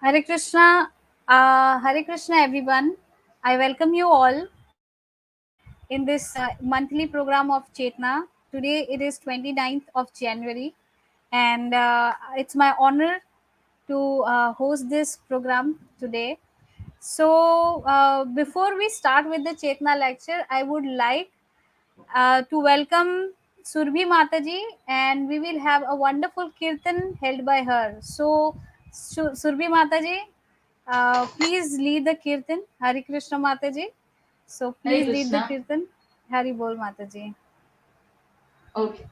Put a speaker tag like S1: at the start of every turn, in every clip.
S1: Hare Krishna, everyone. I welcome you all in this monthly program of CHETANA. Today it is 29th of January, and it's my honor to host this program today. So, before we start with the CHETANA lecture, I would like to welcome Surbhi Mataji, and we will have a wonderful kirtan held by her. So, Surbhi Mataji, please lead the kirtan. Hari Krishna Mataji. So,
S2: Hare
S1: please lead the
S2: Krishna.
S1: kirtan. Hari Bol Mataji.
S2: Okay.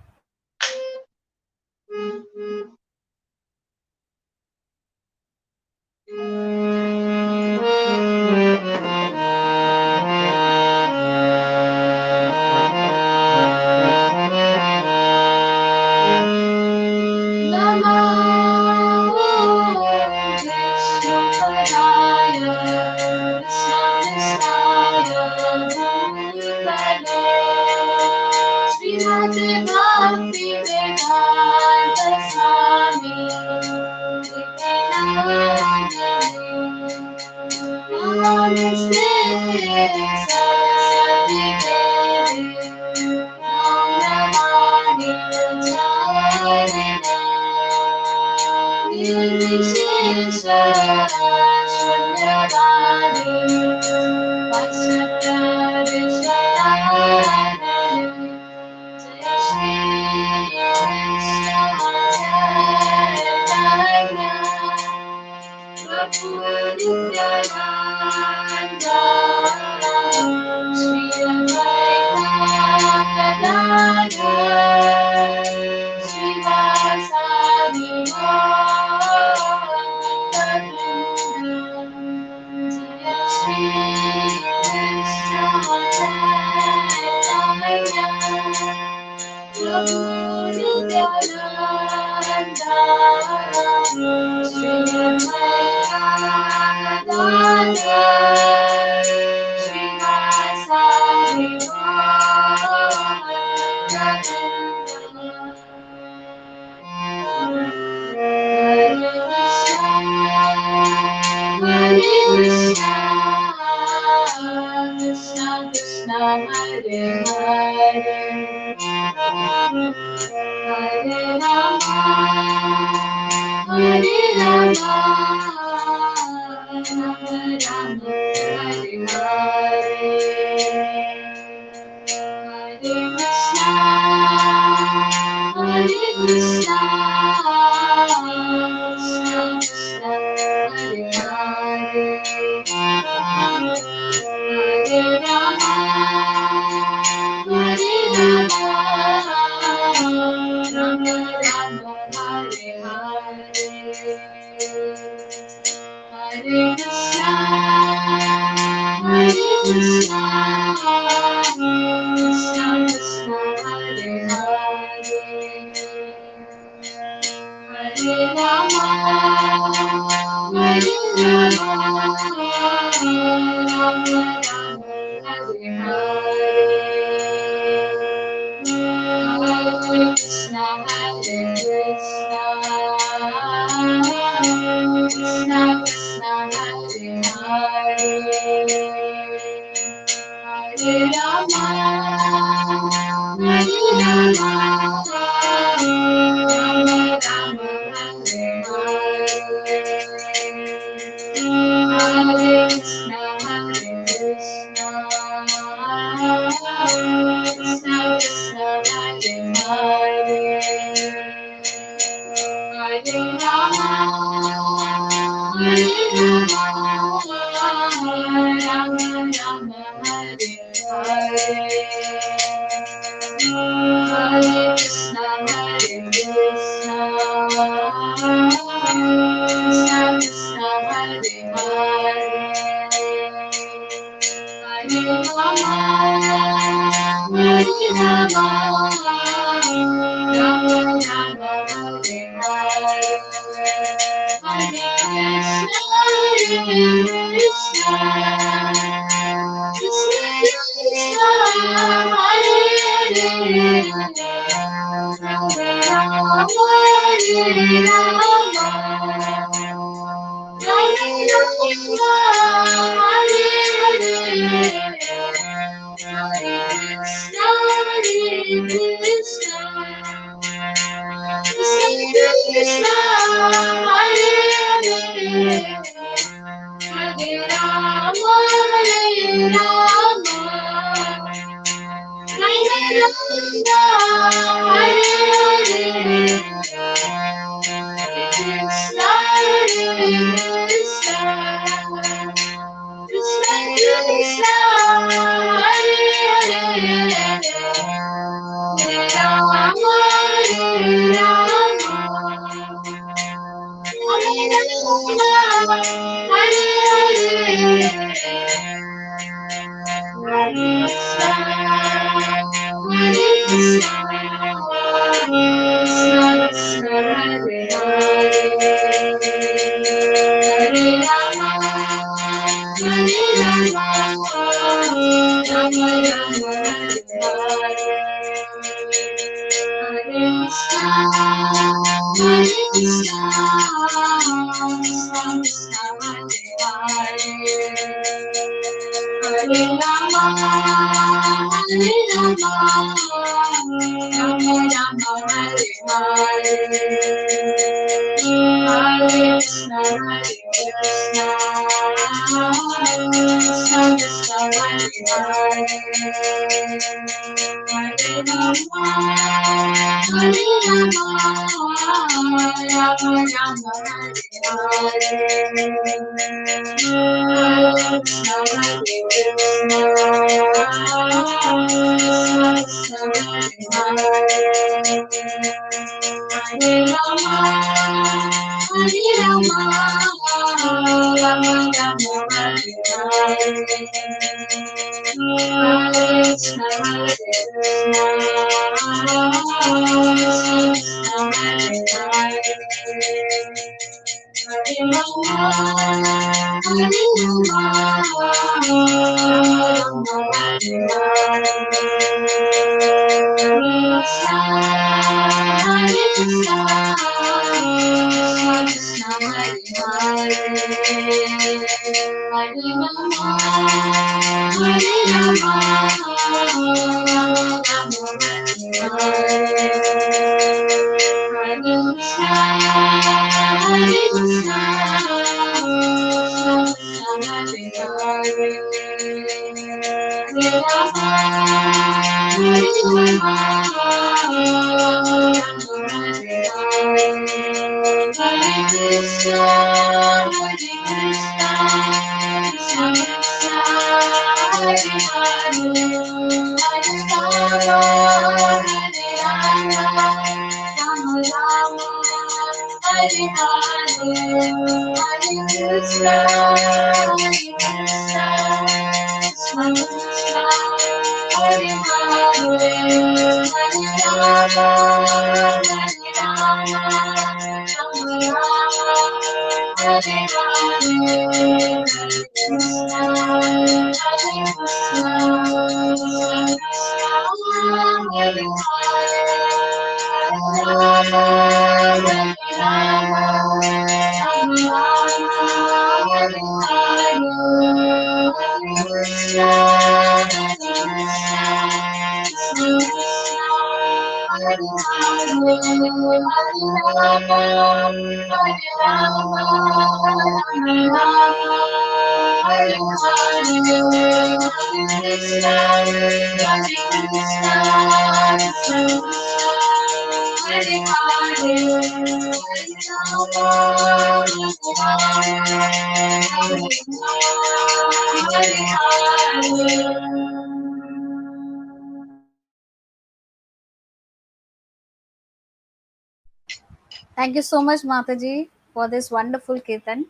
S1: Thank you so much, Mataji, for this wonderful kirtan.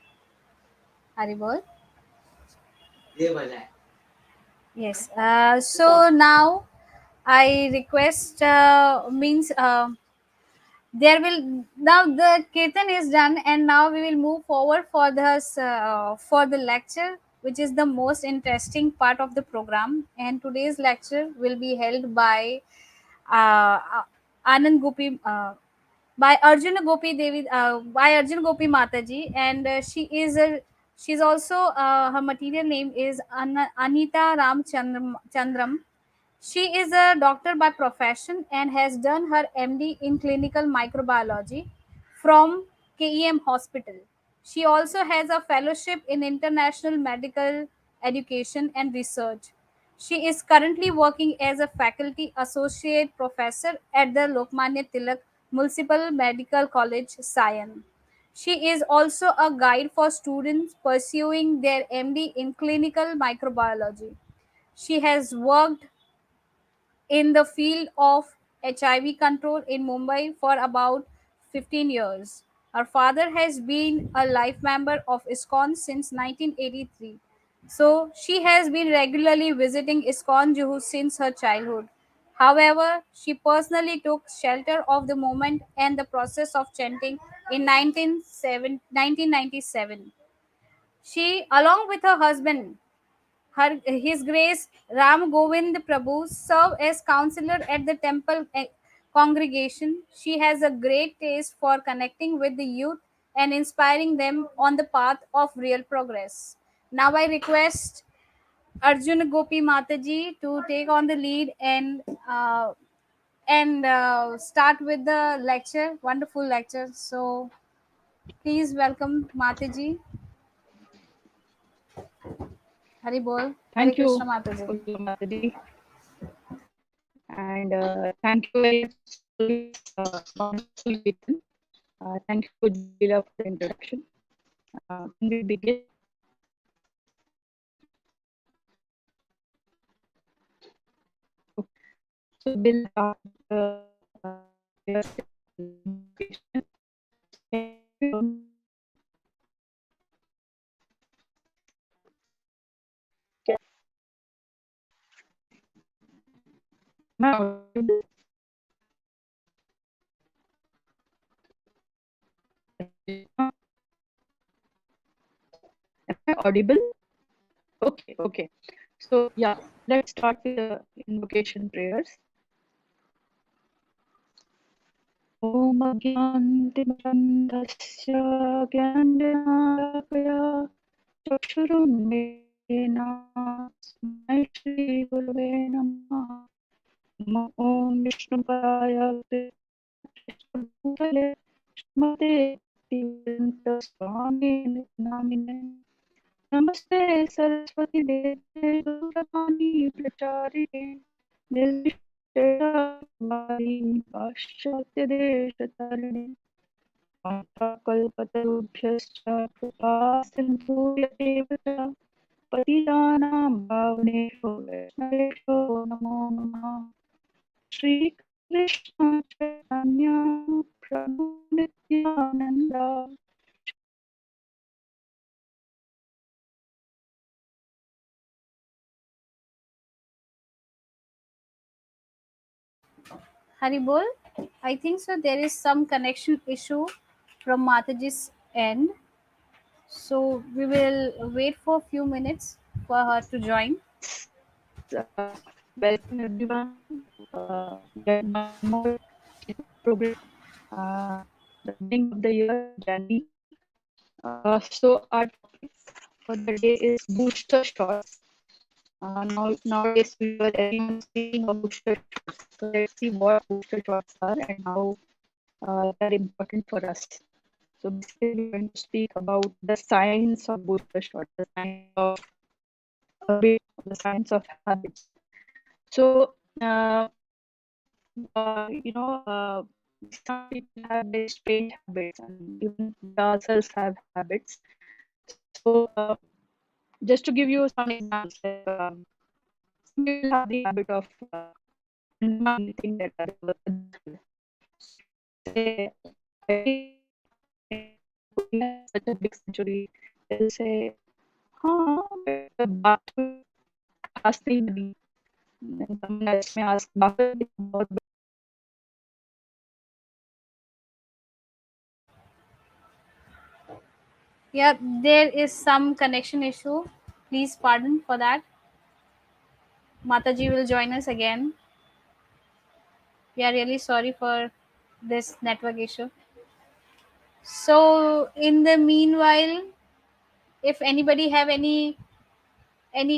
S1: Haribol. Yes. So now I request means there will now the kirtan is done, and now we will move forward for the lecture, which is the most interesting part of the program. And today's lecture will be held by Anand Gopi. By Arjuna Gopi Devi, by Arjuna Gopi Mataji, and she is a She's also her material name is Anita Ramchandran. She is a doctor by profession and has done her MD in clinical microbiology from KEM Hospital. She also has a fellowship in international medical education and research. She is currently working as a faculty associate professor at the Lokmanya Tilak Municipal Medical College, Sion. She is also a guide for students pursuing their MD in clinical microbiology. She has worked in the field of HIV control in Mumbai for about 15 years. Her father has been a life member of Iskcon since 1983. So she has been regularly visiting Iskcon Juhu since her childhood. However, she personally took shelter of the moment and the process of chanting in 1997. She, along with her husband, His Grace Ram Govind Prabhu, serve as counselor at the temple congregation. She has a great taste for connecting with the youth and inspiring them on the path of real progress. Now I request Arjun Gopi Mataji to take on the lead and start with the lecture, wonderful lecture. So please welcome Mataji. Hari Bol. Hare
S2: Thank
S1: Krishna
S2: you,
S1: Mataji.
S2: Ulla Mataji, and thank you very much to all this wonderful Ketan. Thank you, Jalila, for the introduction. Can we begin? So we'll start the prayer session invocation. So can you hear me? Am I audible? Am I audible? Okay, okay. So yeah, let's start with the invocation prayers. ॐ अज्ञानतिमिरन्धस्य ज्ञानञ्जनाशलाकया चक्षुरुन्मिलितेन तस्मै श्रीगुरवे नमः। नमो ॐ विष्णुपदाय कृष्णभूतले श्रीमते भक्तिवेदान्तस्वामिने नामिने। नमस्ते सरस्वती देवे गौरवाणी प्रचारिणे निर्विशेषवादी पाश्चात्यदेशतारिणे कल्पतरुभ्यश्च कृपा सिन्धुभ्येव च पतितानां पावनेषु वैष्णवेषु नमो नमः। श्रीकृष्ण चैतन्य प्रभु Nityanand
S1: Haribol, I think so. There is some connection issue from Mataji's end. So we will wait for a few minutes for her to join.
S2: Welcome everyone. Yet one more program. The beginning of the year, January. So our topic for the day is booster shots. Nowadays everyone is speaking of booster shots. So let's see what booster shots are and how they are important for us. So basically, we're going to speak about the science of booster shots, the science of a bit, the science of habits. So some people have very strange habits, and even we ourselves have habits. So, just to give you some examples, like some people have the habit of undermining things that others have. Say, we have such a big century, they'll say, "Huh, the bathroom खास नहीं बनी." Then someone else may ask, "bathroom भी बहुत
S1: Yeah, there is some connection issue. Please pardon for that. Mataji will join us again. We are really sorry for this network issue. So, in the meanwhile, if anybody have any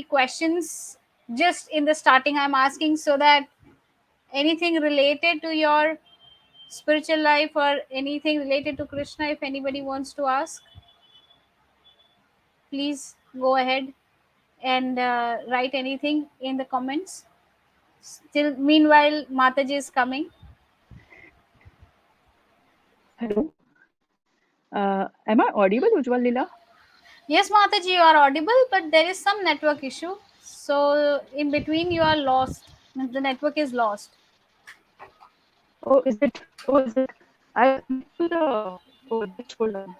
S1: questions, just in the starting I'm asking, so that anything related to your spiritual life or anything related to Krishna, if anybody wants to ask, please go ahead and write anything in the comments. Still, meanwhile, Mataji is coming.
S2: Hello. Am I audible, Ujjwal Lila?
S1: Yes, Mataji, you are audible, but there is some network issue. So in between, you are lost. The network is lost.
S2: Oh, is it? Oh, is it? I'll connect to the. Oh, just hold on.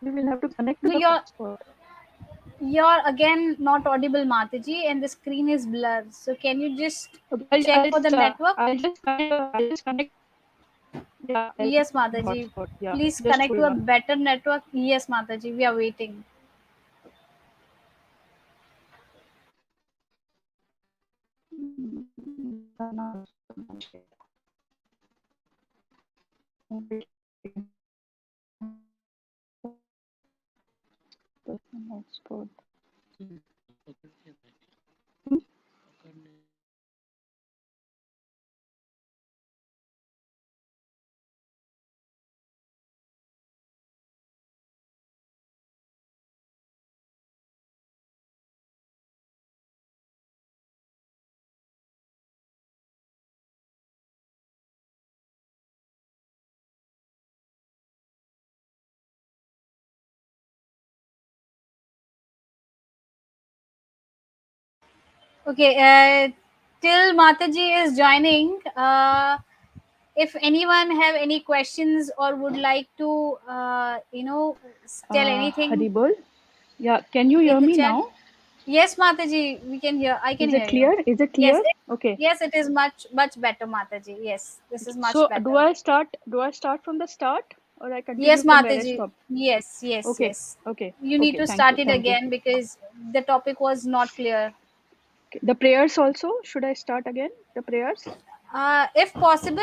S2: We will have to connect to
S1: No,
S2: the hotspot.
S1: you're again not audible, Mataji, and the screen is blurred. So can you just
S2: Okay,
S1: check for the network?
S2: I'll just connect. Yeah, I'll
S1: Yes,
S2: connect to the
S1: Mataji.
S2: hotspot. Yeah,
S1: Please
S2: just
S1: connect to
S2: hold
S1: a
S2: on.
S1: better network. Yes, Mataji, we are waiting.
S2: Hotspot.
S1: Okay, till Mataji is joining, if anyone have any questions or would like to, tell anything
S2: Haribol. Yeah, can you
S1: in
S2: hear
S1: the
S2: me
S1: chat.
S2: now?
S1: Yes, Mataji, we can hear. I can
S2: Is it
S1: hear you.
S2: clear? Is it
S1: Yes,
S2: clear? Okay.
S1: yes, it is much better, Mataji. Yes, this is much
S2: So
S1: better.
S2: do I start from the start or I continue
S1: Yes,
S2: from where I
S1: Mataji.
S2: stopped?
S1: Yes, yes,
S2: Okay.
S1: yes.
S2: Okay.
S1: You need
S2: Okay.
S1: to
S2: Thank
S1: start
S2: you.
S1: it
S2: Thank you.
S1: again because the topic was not clear.
S2: Okay. The prayers also, should I start again? The prayers?
S1: If possible,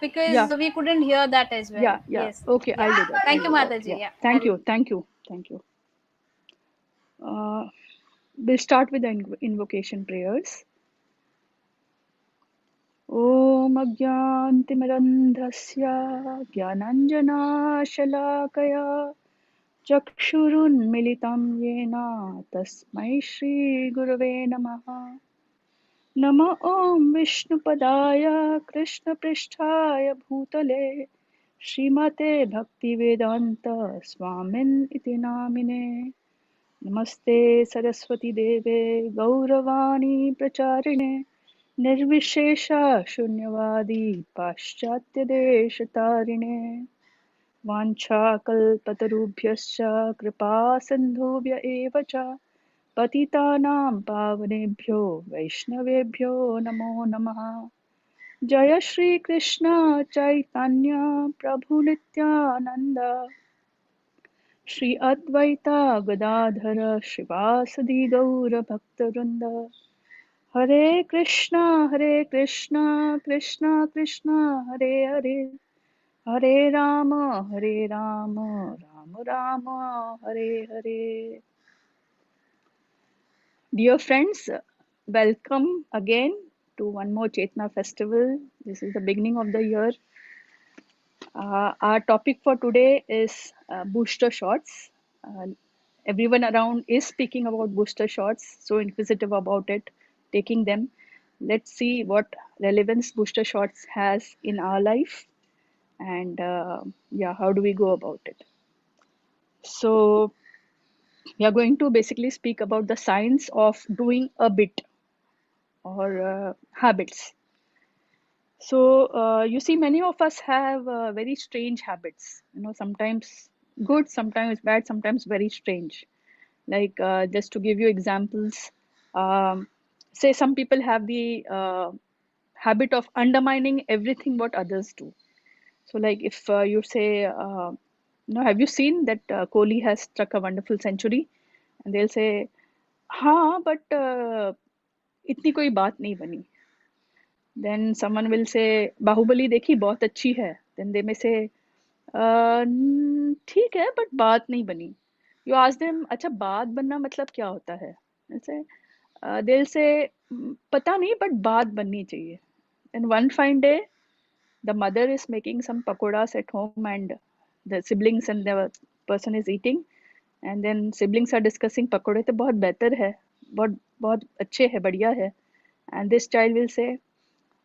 S1: because
S2: Yeah.
S1: we couldn't hear that as well.
S2: Yeah. Yeah.
S1: Yes.
S2: Okay.
S1: Yeah.
S2: I'll do that. I'll
S1: Thank you,
S2: do that.
S1: Mataji.
S2: Yeah.
S1: Yeah.
S2: Thank you. Thank you. Thank you. We'll start with the invocation prayers. ॐ अज्ञानतिमिरन्ध्रस्य ज्ञानाञ्जनाशलाकया चक्षुरुन्मिलितं येन तस्मै श्रीगुरवे नमः नम ॐ विष्णुपदाय कृष्णपृष्ठाय भूतले श्रीमते भक्तिवेदान्त स्वामिन् इति नामिने नमस्ते सरस्वती देवे गौरवाणी प्रचारिणे निर्विशेष शून्यवादी पाश्चात्यदेशतारिणे वाञ्छाकल्पतरुभ्यश्च कृपा सिन्धुभ्य एव च पतितानां पावनेभ्यो वैष्णवेभ्यो नमो नमः जय श्री कृष्ण चैतन्य प्रभु नित्यानंद श्री अद्वैता गदाधर श्रीवासदि गौर भक्तवृंद हरे Krishna Krishna Krishna Hare Hare Hare Ram Ram Ram Hare Hare Dear friends, welcome again to one more Chetana festival. This is the beginning of the year. Our topic for today is booster shots. Everyone around is speaking about booster shots, so inquisitive about it, taking them. Let's see what relevance booster shots has in our life, and yeah, how do we go about it? So we are going to basically speak about the science of doing a bit or habits. So you see, many of us have very strange habits. You know, sometimes good, sometimes bad, sometimes very strange. Like just to give you examples, um, say some people have the habit of undermining everything what others do. So, like if you say, have you seen that Kohli has struck a wonderful century? And they'll say, हाँ, but इतनी कोई बात नहीं बनी. Then someone will say, Baahubali देखी बहुत अच्छी है. Then they may say, ठीक है, but बात नहीं बनी. you ask them, अच्छा बात बनना मतलब क्या होता है? ऐसे they'll say, पता नहीं, but बात बननी चाहिए. And one fine day, the mother is making some pakoras at home, and the siblings and the person is eating, and then siblings are discussing, पकोड़े तो बहुत बेहतर है, बहुत बहुत अच्छे है, बढ़िया है. And this child will say,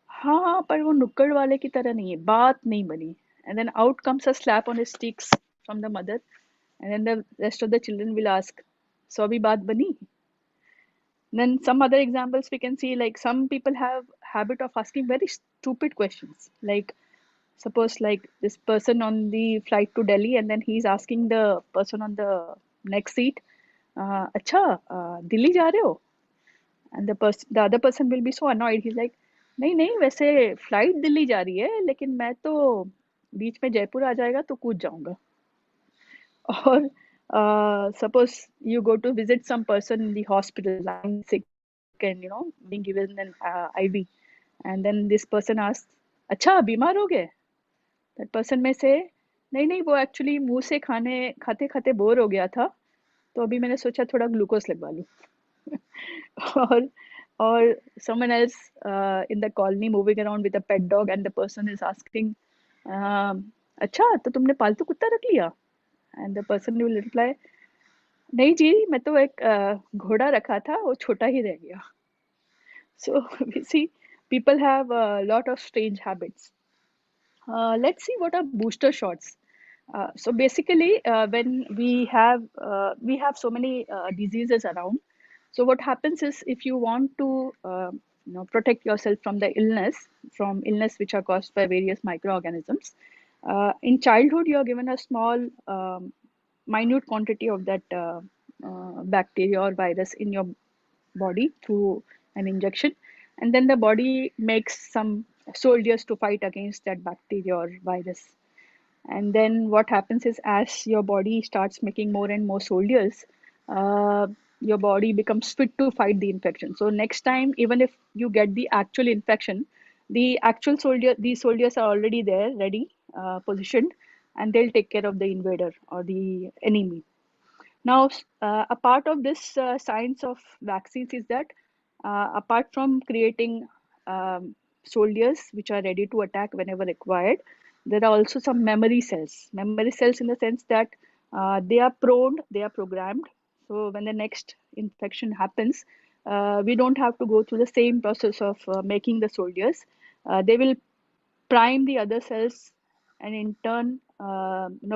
S2: हाँ हाँ, पर वो नुक्कड़ वाले की तरह नहीं है, बात नहीं बनी. And then out comes a slap on his cheeks from the mother, and then the rest of the children will ask, so अभी बात बनी? Then some other examples we can see, like some people have habit of asking very stupid questions. Like suppose like this person on the flight to Delhi, and then he's asking the person on the next seat, अच्छा दिल्ली जा रहे हो? And the other person will be so annoyed. He's like, नहीं नहीं, वैसे flight Delhi जा रही है, लेकिन मैं तो बीच में जयपुर आ जाएगा तो कूद जाऊंगा. Or suppose you go to visit some person in the hospital lying sick and being given an IV, and then this person asks, अच्छा बीमार हो गए? That person may say, नहीं नहीं, वो एक्चुअली मुंह से खाने खाते खाते बोर हो गया था, तो अभी मैंने सोचा थोड़ा ग्लूकोज लगवा लूं. or someone else in the colony moving around with a pet dog, and the person is asking, अच्छा तो तुमने पालतू कुत्ता रख लिया? And the person will reply, नहीं जी, मैं तो एक घोड़ा रखा था, वो छोटा ही रह गया. So we see people have a lot of strange habits. Let's see what are booster shots. So basically, when we have so many diseases around. So what happens is, if you want to protect yourself from the from illness which are caused by various microorganisms, in childhood you are given a small minute quantity of that bacteria or virus in your body through an injection, and then the body makes some soldiers to fight against that bacteria or virus. And then what happens is, as your body starts making more and more soldiers, uh, your body becomes fit to fight the infection. So next time, even if you get the actual infection, these soldiers are already there, ready, positioned, and they'll take care of the invader or the enemy. Now, a part of this science of vaccines is that, apart from creating soldiers which are ready to attack whenever required, there are also some memory cells. Memory cells in the sense that they are they are programmed. So when the next infection happens, we don't have to go through the same process of making the soldiers. They will prime the other cells, and in turn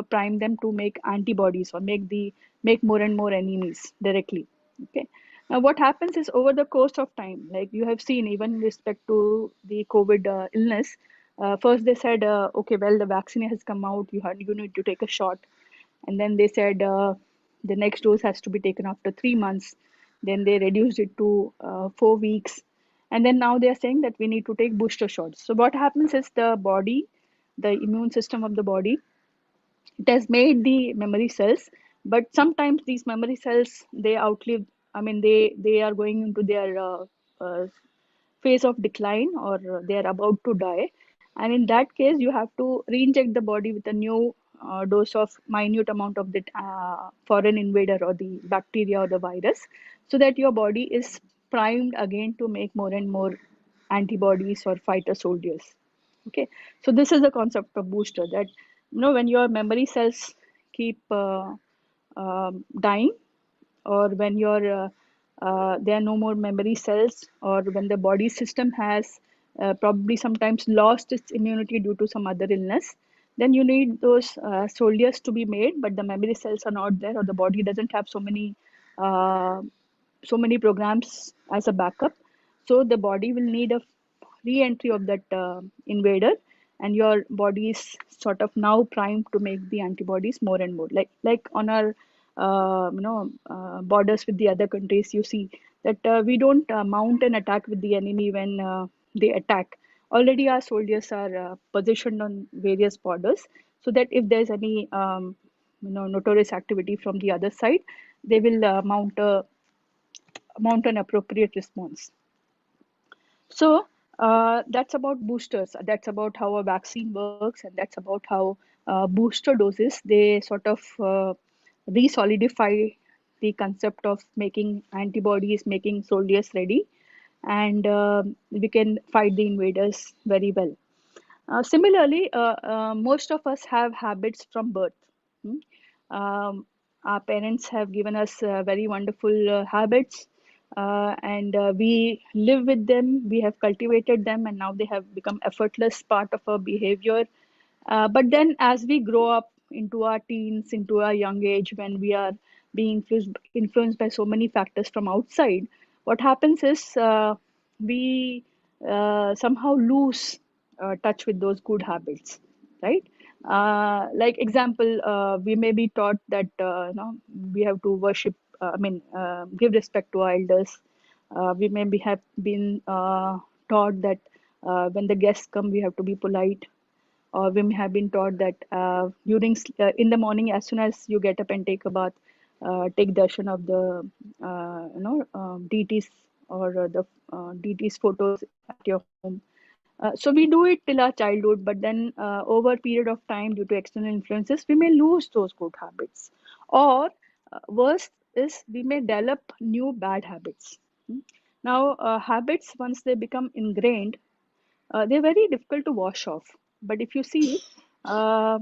S2: prime them to make antibodies or make more and more enemies directly. Okay, now what happens is, over the course of time, like you have seen even in respect to the COVID illness, first they said, okay, well, the vaccine has come out, you need to take a shot. And then they said, the next dose has to be taken after 3 months. Then they reduced it to 4 weeks. And then now they are saying that we need to take booster shots. So what happens is, the immune system of the body, it has made the memory cells, but sometimes these memory cells, they outlive, I mean, they are going into their uh, phase of decline, or they are about to die. And in that case, you have to re-inject the body with a new dose of minute amount of the foreign invader or the bacteria or the virus, so that your body is primed again to make more and more antibodies or fighter soldiers. Okay, so this is the concept of booster, that when your memory cells keep dying, or when there are no more memory cells, or when the body system has probably sometimes lost its immunity due to some other illness, then you need those soldiers to be made, but the memory cells are not there, or the body doesn't have uh, so many programs as a backup. So the body will need a re-entry of that invader, and your body is sort of now primed to make the antibodies more and more, like on our borders with the other countries. You see that we don't mount an attack with the enemy when they attack. Already our soldiers are positioned on various borders, so that if there's any notorious activity from the other side, they will mount an appropriate response. So that's about boosters. That's about how a vaccine works, and that's about how booster doses, they sort of re-solidify the concept of making antibodies, making soldiers ready, and we can fight the invaders very well. Similarly, most of us have habits from birth. Hmm? Our parents have given us very wonderful habits, and we live with them. We have cultivated them, and now they have become effortless part of our behavior. But then, as we grow up into our teens, into our young age, when we are being influenced by so many factors from outside, what happens is we somehow lose touch with those good habits, right? Like example, we may be taught that we have to worship, give respect to our elders. We maybe have been taught that when the guests come, we have to be polite, or we may have been taught that in the morning, as soon as you get up and take a bath, take darshan of the deities, or the deities photos at your home. So we do it till our childhood, but then over a period of time, due to external influences, we may lose those good habits, or worse is we may develop new bad habits. Hmm. Now, habits, once they become ingrained, they're very difficult to wash off. But if you see, uh,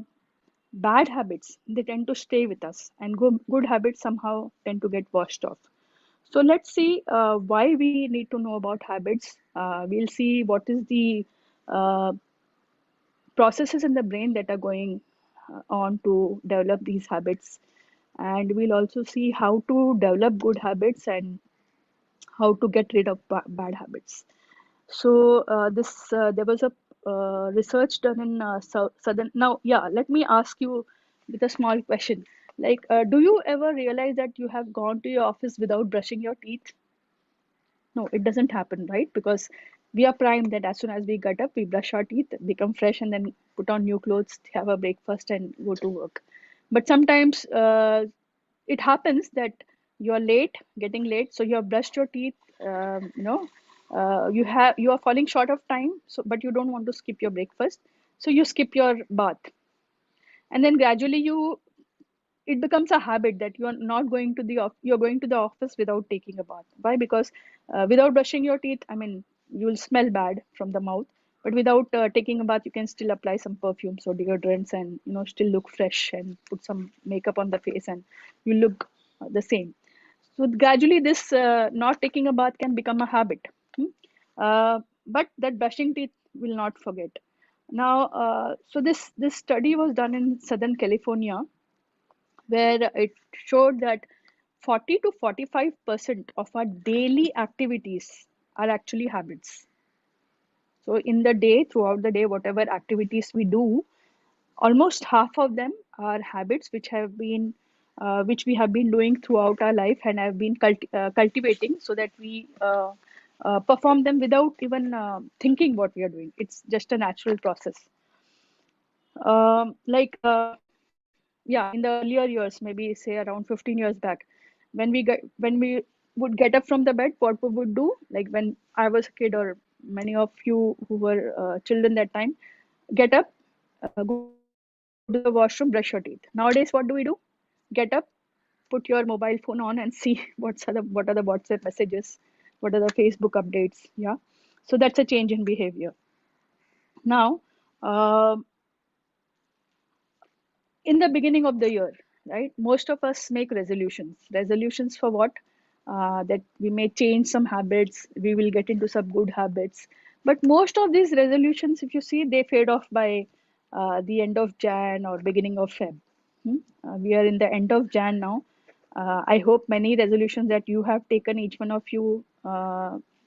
S2: bad habits, they tend to stay with us, and good habits somehow tend to get washed off. So let's see why we need to know about habits. We'll see what is the uh, processes in the brain that are going on to develop these habits. And we'll also see how to develop good habits and how to get rid of bad habits. So this there was a research done in southern. Now, yeah, let me ask you with a small question. Like, do you ever realize that you have gone to your office without brushing your teeth? No, it doesn't happen, right? Because we are primed that as soon as we get up, we brush our teeth, become fresh, and then put on new clothes, have a breakfast, and go to work. But sometimes it happens that you're late, getting late, so you have brushed your teeth. You are falling short of time, so but you don't want to skip your breakfast, so you skip your bath, and then gradually it becomes a habit that you are not going to you're going to the office without taking a bath. Why? Because without brushing your teeth, I mean, you'll smell bad from the mouth, but without taking a bath, you can still apply some perfumes or deodorants, and still look fresh, and put some makeup on the face, and you look the same. So gradually this not taking a bath can become a habit. Hmm? But that brushing teeth will not forget. Now, so this study was done in Southern California, where it showed that 40 to 45% of our daily activities are actually habits. So in the day, throughout the day, whatever activities we do, almost half of them are habits which we have been doing throughout our life, and have been cultivating, so that we perform them without even thinking what we are doing. It's just a natural process. Like yeah, in the earlier years, maybe say around 15 years back, when we would get up from the bed, what we would do, like when I was a kid, or many of you who were children that time, get up, go to the washroom, brush your teeth. Nowadays, what do we do? Get up, put your mobile phone on, and see what are the WhatsApp messages, what are the Facebook updates. Yeah, so that's a change in behavior. Now, uh, in the beginning of the year, right? Most of us make resolutions. Resolutions for what? That we may change some habits, we will get into some good habits. But most of these resolutions, if you see, they fade off by the end of Jan or beginning of Feb. We are in the end of Jan now. I hope many resolutions that you have taken, each one of you,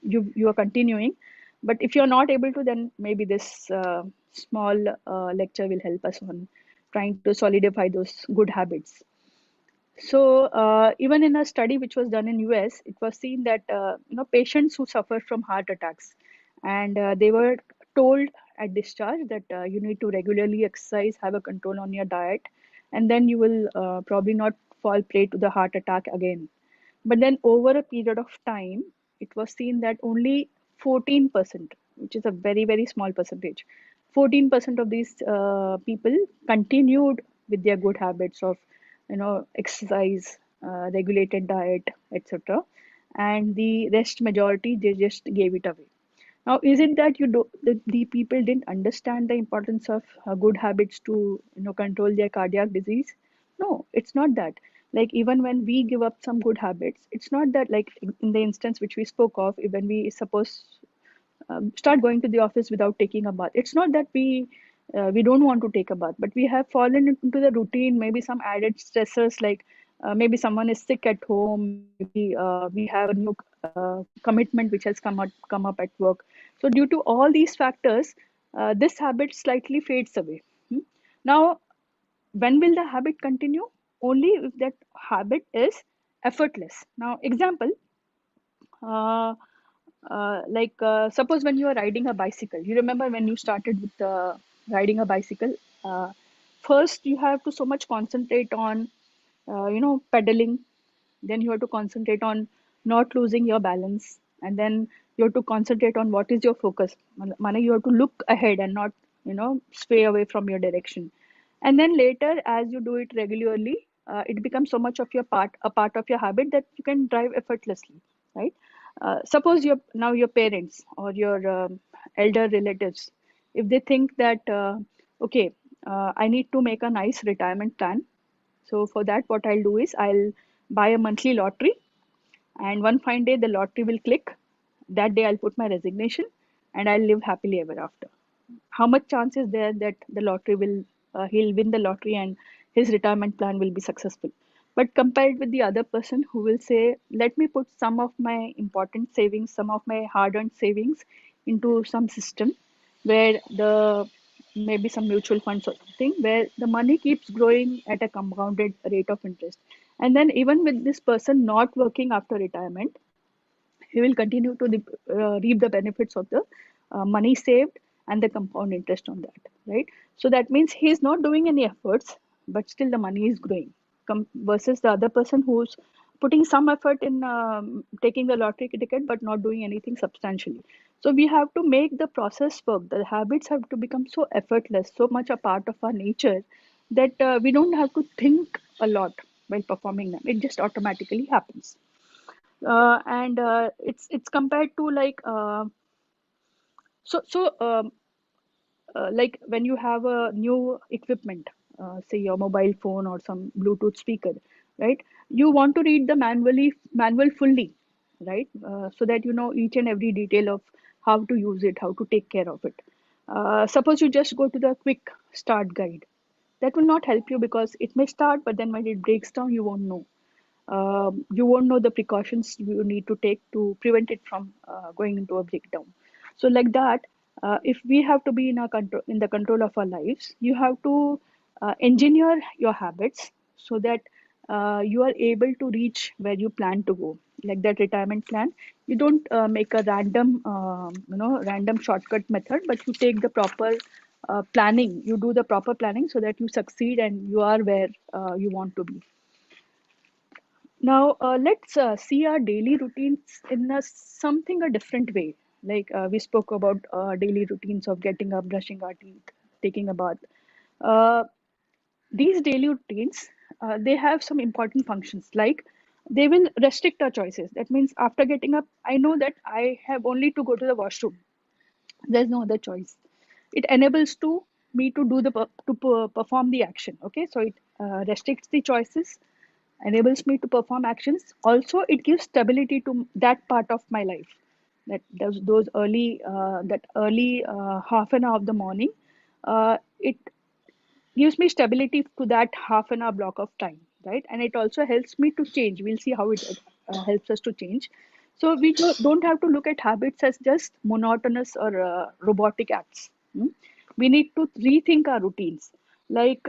S2: you are continuing. But if you're not able to, then maybe this small lecture will help us on trying to solidify those good habits. So even in a study which was done in US, it was seen that patients who suffer from heart attacks, and they were told at discharge that you need to regularly exercise, have a control on your diet, and then you will probably not fall prey to the heart attack again. But then over a period of time, it was seen that only 14%, which is a very, very small percentage, 14% of these people continued with their good habits of exercise, regulated diet, etc. And the rest majority, they just gave it away. Now, is it that the people didn't understand the importance of good habits to control their cardiac disease? No, it's not that. Like even when we give up some good habits, it's not that like in the instance which we spoke of, when we suppose start going to the office without taking a bath. It's not that we don't want to take a bath, but we have fallen into the routine. Maybe some added stressors, like maybe someone is sick at home. Maybe we have a new commitment which has come up at work. So due to all these factors, this habit slightly fades away. Hmm? Now, when will the habit continue? Only if that habit is effortless. Now, example, uh, suppose when you are riding a bicycle, you remember when you started with riding a bicycle, first you have to so much concentrate on pedaling, then you have to concentrate on not losing your balance, and then you have to concentrate on what is your focus. You have to look ahead and not sway away from your direction. And then later, as you do it regularly, it becomes so much of your a part of your habit, that you can drive effortlessly, right? Suppose your parents or your elder relatives, if they think that okay, I need to make a nice retirement plan. So for that, what I'll do is I'll buy a monthly lottery, and one fine day the lottery will click. That day I'll put my resignation, and I'll live happily ever after. How much chance is there that the lottery will he'll win the lottery and his retirement plan will be successful? But compared with the other person who will say, let me put some of my important savings, some of my hard-earned savings into some system where the maybe some mutual funds or something, where the money keeps growing at a compounded rate of interest. And then even with this person not working after retirement, he will continue to reap the benefits of the money saved and the compound interest on that, right? So that means he is not doing any efforts, but still the money is growing. Versus the other person who's putting some effort in taking the lottery ticket, but not doing anything substantially. So we have to make the process work. The habits have to become so effortless, so much a part of our nature, that we don't have to think a lot while performing them. It just automatically happens. And it's compared to like so so like when you have a new equipment, say your mobile phone or some Bluetooth speaker, right? You want to read the manual fully, right? So that you know each and every detail of how to use it, how to take care of it. Suppose you just go to the quick start guide. That will not help you, because it may start, but then when it breaks down, you won't know. You won't know the precautions you need to take to prevent it from going into a breakdown. So like that, if we have to be in the control of our lives, you have to engineer your habits so that you are able to reach where you plan to go. Like that retirement plan, you don't make a random shortcut method, but you take the proper planning. You do the proper planning so that you succeed and you are where you want to be. Now, let's see our daily routines in something a different way. Like we spoke about daily routines of getting up, brushing our teeth, taking a bath. Uh, these daily routines, they have some important functions. Like they will restrict our choices. That means after getting up, I know that I have only to go to the washroom. There's no other choice. It enables to me to do perform the action. Okay, so it restricts the choices, enables me to perform actions. Also, it gives stability to that part of my life. Those early that early half an hour of the morning, it gives me stability to that half an hour block of time, right? And it also helps me to change. We'll see how it helps us to change. So we don't have to look at habits as just monotonous or robotic acts. We need to rethink our routines. Like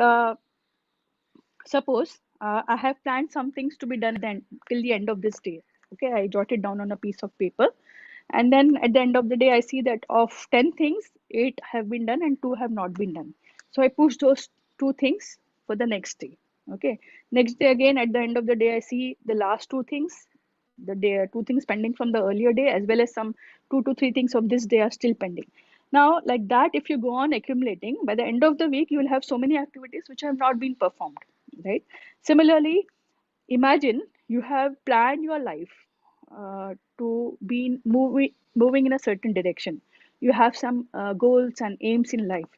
S2: suppose I have planned some things to be done till the end of this day. Okay, I jot it down on a piece of paper, and then at the end of the day, I see that of 10 things, 8 have been done and 2 have not been done. So I push those 2 things for the next day. Okay, next day again, at the end of the day, I see the last 2 things, the day 2 things pending from the earlier day, as well as some 2 to 3 things of this day are still pending. Now, like that, if you go on accumulating, by the end of the week, you will have so many activities which have not been performed. right? Similarly, imagine you have planned your life to be moving in a certain direction. You have some goals and aims in life,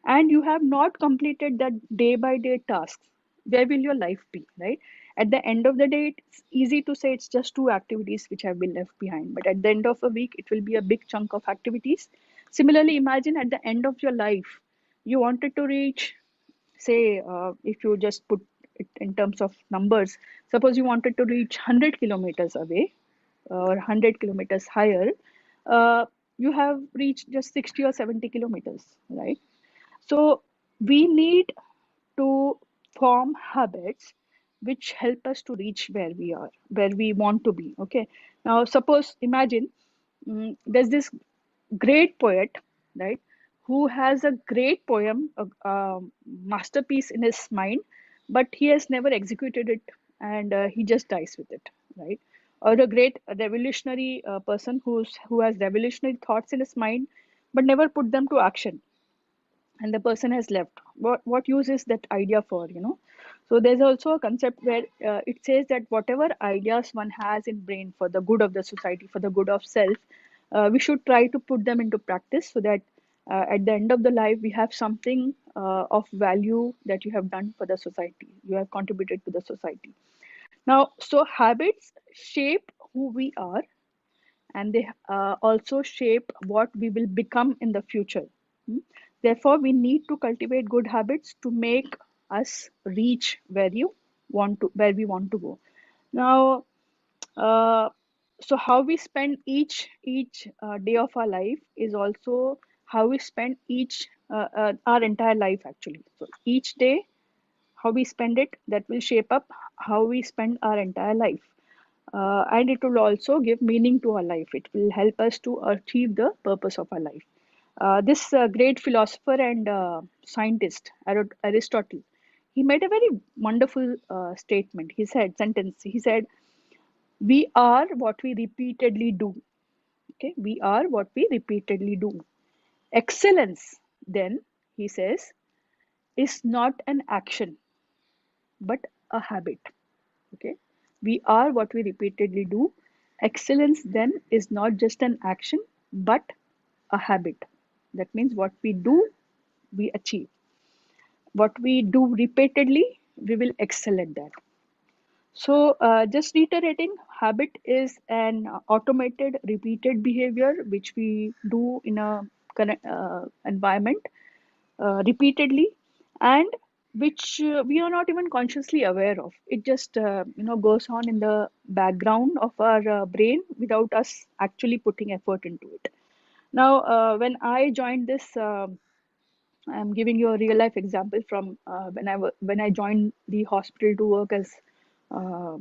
S2: and you have not completed that day by day tasks. Where will your life be, right? At the end of the day, it's easy to say it's just two activities which have been left behind, but at the end of a week, it will be a big chunk of activities. Similarly, imagine at the end of your life, you wanted to reach, say, if you just put it in terms of numbers, suppose you wanted to reach 100 kilometers away or 100 kilometers higher, you have reached just 60 or 70 kilometers, right? So we need to form habits which help us to reach where we are, where we want to be. Okay. Now, suppose, imagine, there's this great poet, right, who has a great poem, a masterpiece in his mind, but he has never executed it, and he just dies with it, right? Or a great revolutionary person who has revolutionary thoughts in his mind, but never put them to action, and the person has left. What use is that idea for, So there's also a concept where it says that whatever ideas one has in brain for the good of the society, for the good of self, we should try to put them into practice, so that at the end of the life we have something of value that you have done for the society, you have contributed to the society. Now, so habits shape who we are, and they also shape what we will become in the future. Hmm? Therefore, we need to cultivate good habits to make us reach where we want to go. Now, uh, so how we spend each day of our life is also how we spend each our entire life, actually. So each day, how we spend it, that will shape up how we spend our entire life. And it will also give meaning to our life. It will help us to achieve the purpose of our life. This great philosopher and scientist, Aristotle, he made a very wonderful statement. He said, "We are what we repeatedly do." Okay, we are what we repeatedly do. Excellence, then, he says, is not an action, but a habit. Okay, we are what we repeatedly do. Excellence then is not just an action, but a habit. That means what we do, we achieve. What we do repeatedly, we will excel at that. So, just reiterating, habit is an automated, repeated behavior which we do in a environment repeatedly, and which we are not even consciously aware of. It just goes on in the background of our brain without us actually putting effort into it. Now, when I joined this. I'm giving you a real life example from when I joined the hospital to work as uh,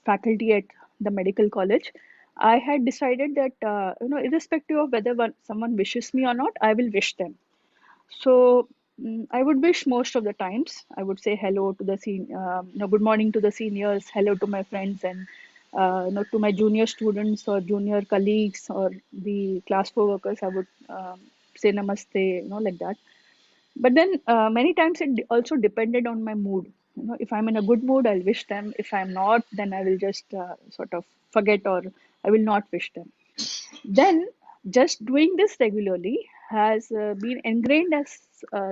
S2: faculty at the medical college. I had decided that irrespective of whether someone wishes me or not, I will wish them. So I would wish most of the times. I would say hello to the good morning to the seniors, hello to my friends, and to my junior students or junior colleagues or the class 4 workers. I would say namaste, like that. But then many times it also depended on my mood. If I'm in a good mood, I'll wish them. If I'm not, then I will just sort of forget, or I will not wish them. Then, just doing this regularly has been ingrained as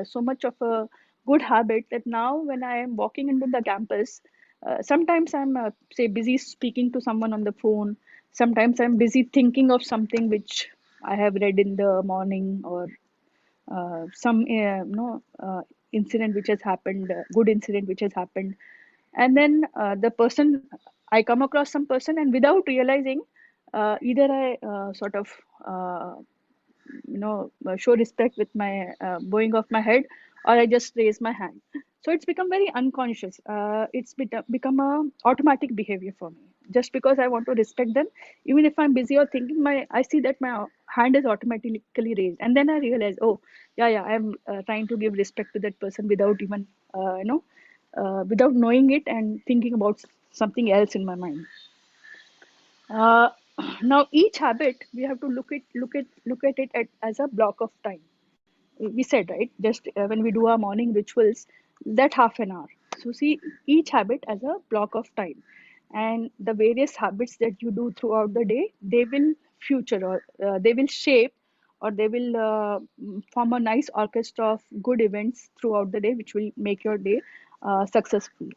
S2: so much of a good habit that now, when I am walking into the campus, sometimes I'm, say, busy speaking to someone on the phone. Sometimes I'm busy thinking of something which I have read in the morning, or some incident which has happened, good incident which has happened, and then the person, I come across some person, and without realizing, either I sort of uh, show respect with my bowing of my head, or I just raise my hand. So it's become very unconscious. Become a automatic behavior for me. Just because I want to respect them, even if I'm busy or thinking, my I see that my hand is automatically raised, and then I realize, oh, yeah, I'm trying to give respect to that person without even without knowing it, and thinking about something else in my mind. Uh, Now, each habit, we have to look at it as a block of time. We said, right, just when we do our morning rituals, that half an hour. So see each habit as a block of time, and the various habits that you do throughout the day, they will future or they will shape, or they will form a nice orchestra of good events throughout the day, which will make your day successful.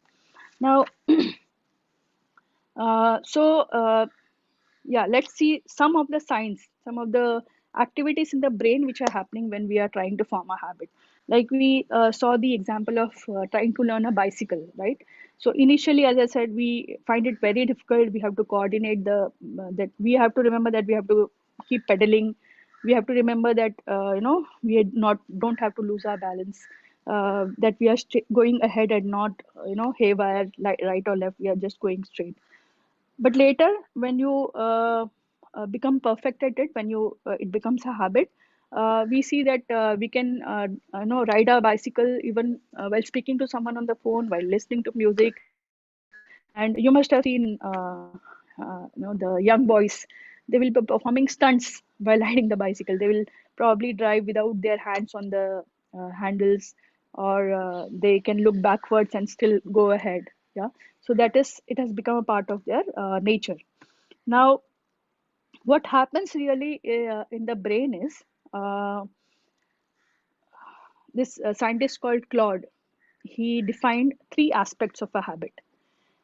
S2: Now, so yeah, let's see some of the signs, some of the activities in the brain which are happening when we are trying to form a habit. Like we saw the example of trying to learn a bicycle, right? So initially, as I said, we find it very difficult. We have to coordinate the that we have to remember that we have to keep pedaling. We have to remember that we had not don't have to lose our balance. That we are going ahead and not haywire, right or left. We are just going straight. But later, when you become perfect at it, when you it becomes a habit, we see that we can ride our bicycle even while speaking to someone on the phone, while listening to music. And you must have seen the young boys, they will be performing stunts while riding the bicycle. They will probably drive without their hands on the handles, or they can look backwards and still go ahead. Yeah, so that is, it has become a part of their nature. Now, what happens really in the brain is, uh, this scientist called Claude, he defined three aspects of a habit.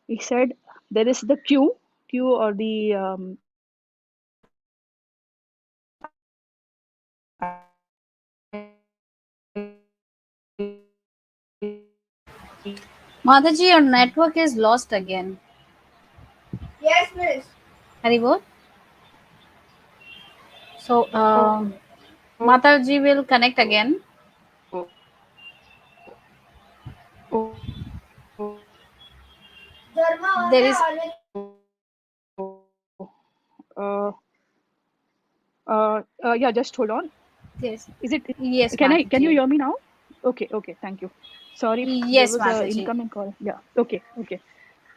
S2: He said there is the cue or the
S1: Mataji, your network is lost again.
S3: Yes, miss.
S1: Haribol. So, Mataji will connect again.
S3: Dharma
S1: There is,
S2: yeah, just hold on.
S1: yes,
S2: Is it,
S1: yes,
S2: can you
S1: Mataji.
S2: hear me now? Okay, thank you. Sorry, there
S1: Yes,
S2: was a
S1: Mataji.
S2: incoming call. Yeah, okay.
S1: All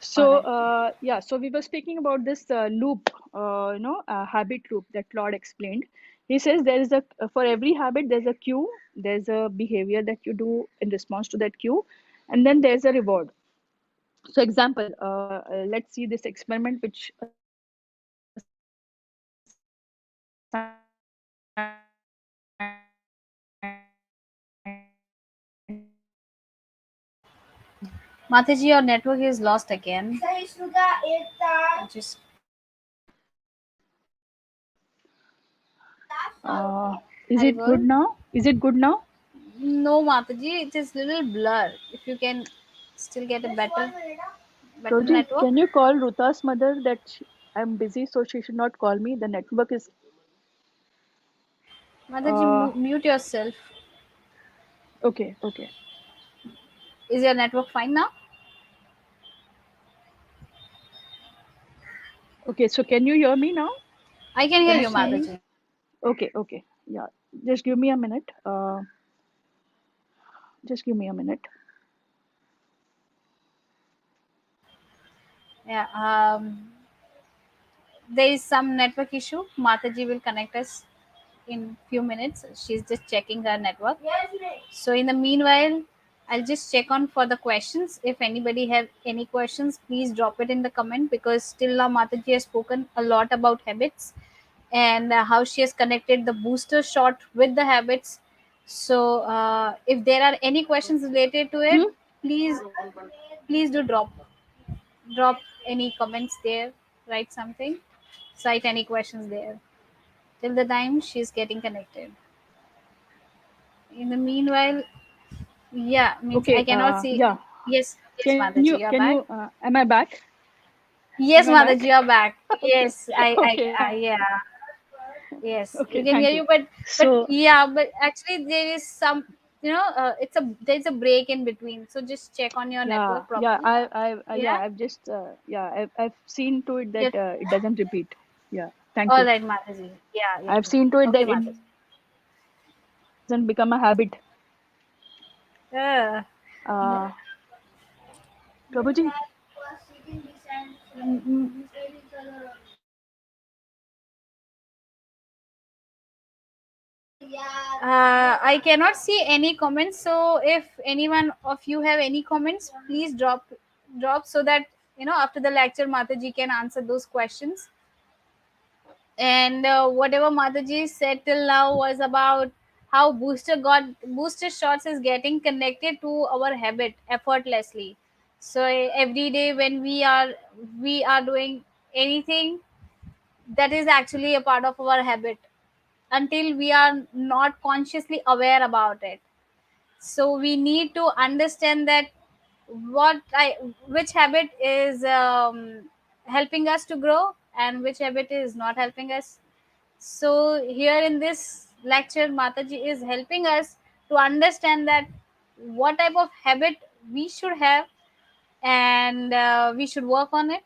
S2: So
S1: right.
S2: yeah, so we were speaking about this loop, habit loop that Claude explained. He says there is a, for every habit there's a cue, there's a behavior that you do in response to that cue, and then there's a reward. So example, let's see this experiment which a scientist did.
S1: Mataji, your network is lost again.
S3: सहिष्णुता एकता
S1: Just
S2: Is it good
S1: Haribol.
S2: now? Is it good now?
S1: No, Mataji, it is little blur. If you can still get a better
S2: Roji,
S1: network.
S2: can you call Ruta's mother that I'm busy, so she should not call me? The network is.
S1: Mataji,
S2: Uh,
S1: mute yourself.
S2: okay.
S1: Is your network fine now?
S2: Okay, so can you hear me now?
S1: I can hear
S2: Can you
S1: you,
S3: Yes,
S2: see me?
S3: miss.
S1: Mataji.
S2: Okay. Yeah, just give me a minute. Just give me a minute.
S1: Yeah. There is some network issue. Mataji will connect us in few minutes. She's just checking her network.
S3: Yes, miss.
S1: So in the meanwhile, I'll just check on for the questions. If anybody have any questions, please drop it in the comment, because till now Mataji has spoken a lot about habits and how she has connected the booster shot with the habits. So if there are any questions related to it,
S2: Hmm?
S1: please do drop any comments there. Write something. Cite any questions there. Till the time she's getting connected. In the meanwhile, yeah, means I
S2: Okay.
S1: cannot see.
S2: Yeah.
S1: Yes, Mataji, you're
S2: Can
S1: back.
S2: you? Am I back?
S1: Yes,
S2: Am I
S1: Mataji,
S2: back?
S1: you're back.
S2: Okay.
S1: Yes,
S2: Okay.
S1: yeah, yes, we
S2: Okay.
S1: can hear
S2: Thank
S1: you,
S2: you.
S1: but
S2: So
S1: yeah, but actually there is some, there's a break in between. So just check on your
S2: yeah,
S1: network properly.
S2: yeah,
S1: Yeah,
S2: I've just I've seen to it that
S1: yes.
S2: it doesn't repeat. Yeah. Thank
S1: All
S2: you.
S1: right, Mataji. Yeah.
S2: I've seen to it
S1: Okay,
S2: that it
S1: Mataji.
S2: doesn't become a habit.
S1: Uh,
S2: Uh,
S3: They
S2: Prabhuji,
S3: that was sitting beside
S1: mm, mm,
S3: beside each other.
S1: I cannot see any comments. So if anyone of you have any comments, please drop so that after the lecture, Mataji can answer those questions. And whatever Mataji said till now was about how booster shots is getting connected to our habit effortlessly. So every day when we are doing anything, that is actually a part of our habit until we are not consciously aware about it. So we need to understand that what I which habit is helping us to grow and which habit is not helping us. So here in this lecture, Mataji is helping us to understand that what type of habit we should have, and we should work on it.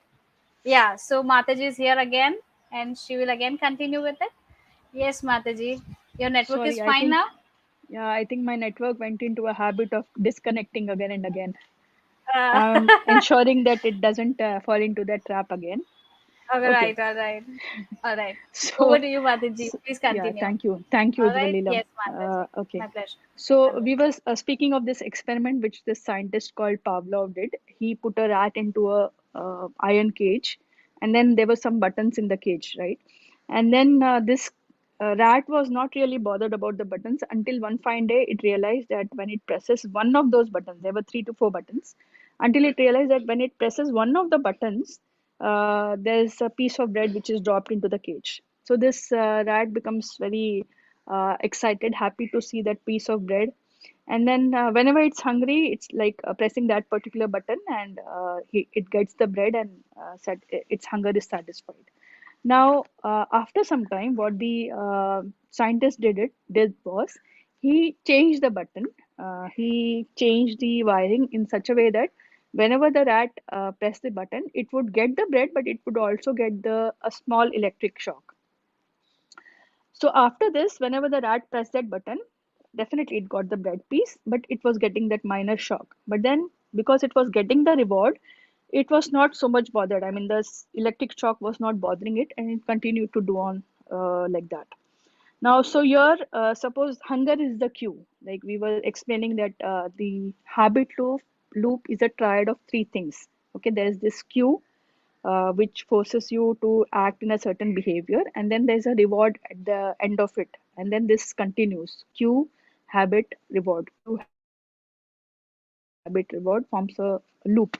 S1: Yeah, so Mataji is here again, and she will again continue with it. Yes, Mataji, your network is
S2: Sorry, I
S1: fine
S2: think,
S1: now.
S2: yeah, I think my network went into a habit of disconnecting again and again.
S1: uh,
S2: I'm ensuring that it doesn't fall into that trap again.
S1: all
S2: Okay.
S1: right, all right, all right. Over
S2: So,
S1: to you, Mataji.
S2: so
S1: Please
S2: yeah,
S1: continue.
S2: thank you,
S1: All right.
S2: Ujjwalilam.
S1: Yes, Mataji.
S2: Okay,
S1: My pleasure. My
S2: so we
S1: pleasure.
S2: was speaking of this experiment which this scientist called Pavlov did. He put a rat into a iron cage, and then there were some buttons in the cage, right? And then this rat was not really bothered about the buttons until one fine day it realized that when it presses one of those buttons, there were 3 to 4 buttons, until it realized that when it presses one of the buttons, there's a piece of bread which is dropped into the cage. So this rat becomes very excited, happy to see that piece of bread. And then whenever it's hungry, it's like pressing that particular button, and it gets the bread, and its hunger is satisfied. Now, after some time, what the scientist did was he changed the button. He changed the wiring in such a way that whenever the rat pressed the button, it would get the bread, but it would also get the a small electric shock. So after this, whenever the rat pressed that button, definitely it got the bread piece, but it was getting that minor shock. But then, because it was getting the reward, it was not so much bothered. I mean, the electric shock was not bothering it, and it continued to do on like that. Now, so here, suppose hunger is the cue. Like we were explaining that the habit loop is a triad of three things. Okay, there's this cue, which forces you to act in a certain behavior, and then there's a reward at the end of it, and then this continues: cue, habit, reward, cue, habit, reward, cue, habit, reward, forms a loop.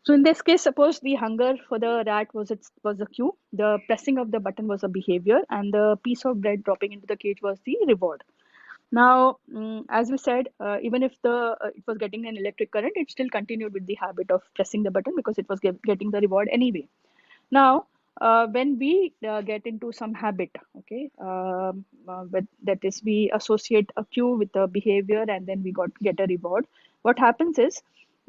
S2: So in this case, suppose the hunger for the rat was the cue, the pressing of the button was a behavior, and the piece of bread dropping into the cage was the reward. Now, as we said, even if it was getting an electric current, it still continued with the habit of pressing the button because it was getting the reward anyway. Now, when we get into some habit, okay, that is, we associate a cue with a behavior, and then we get a reward. What happens is,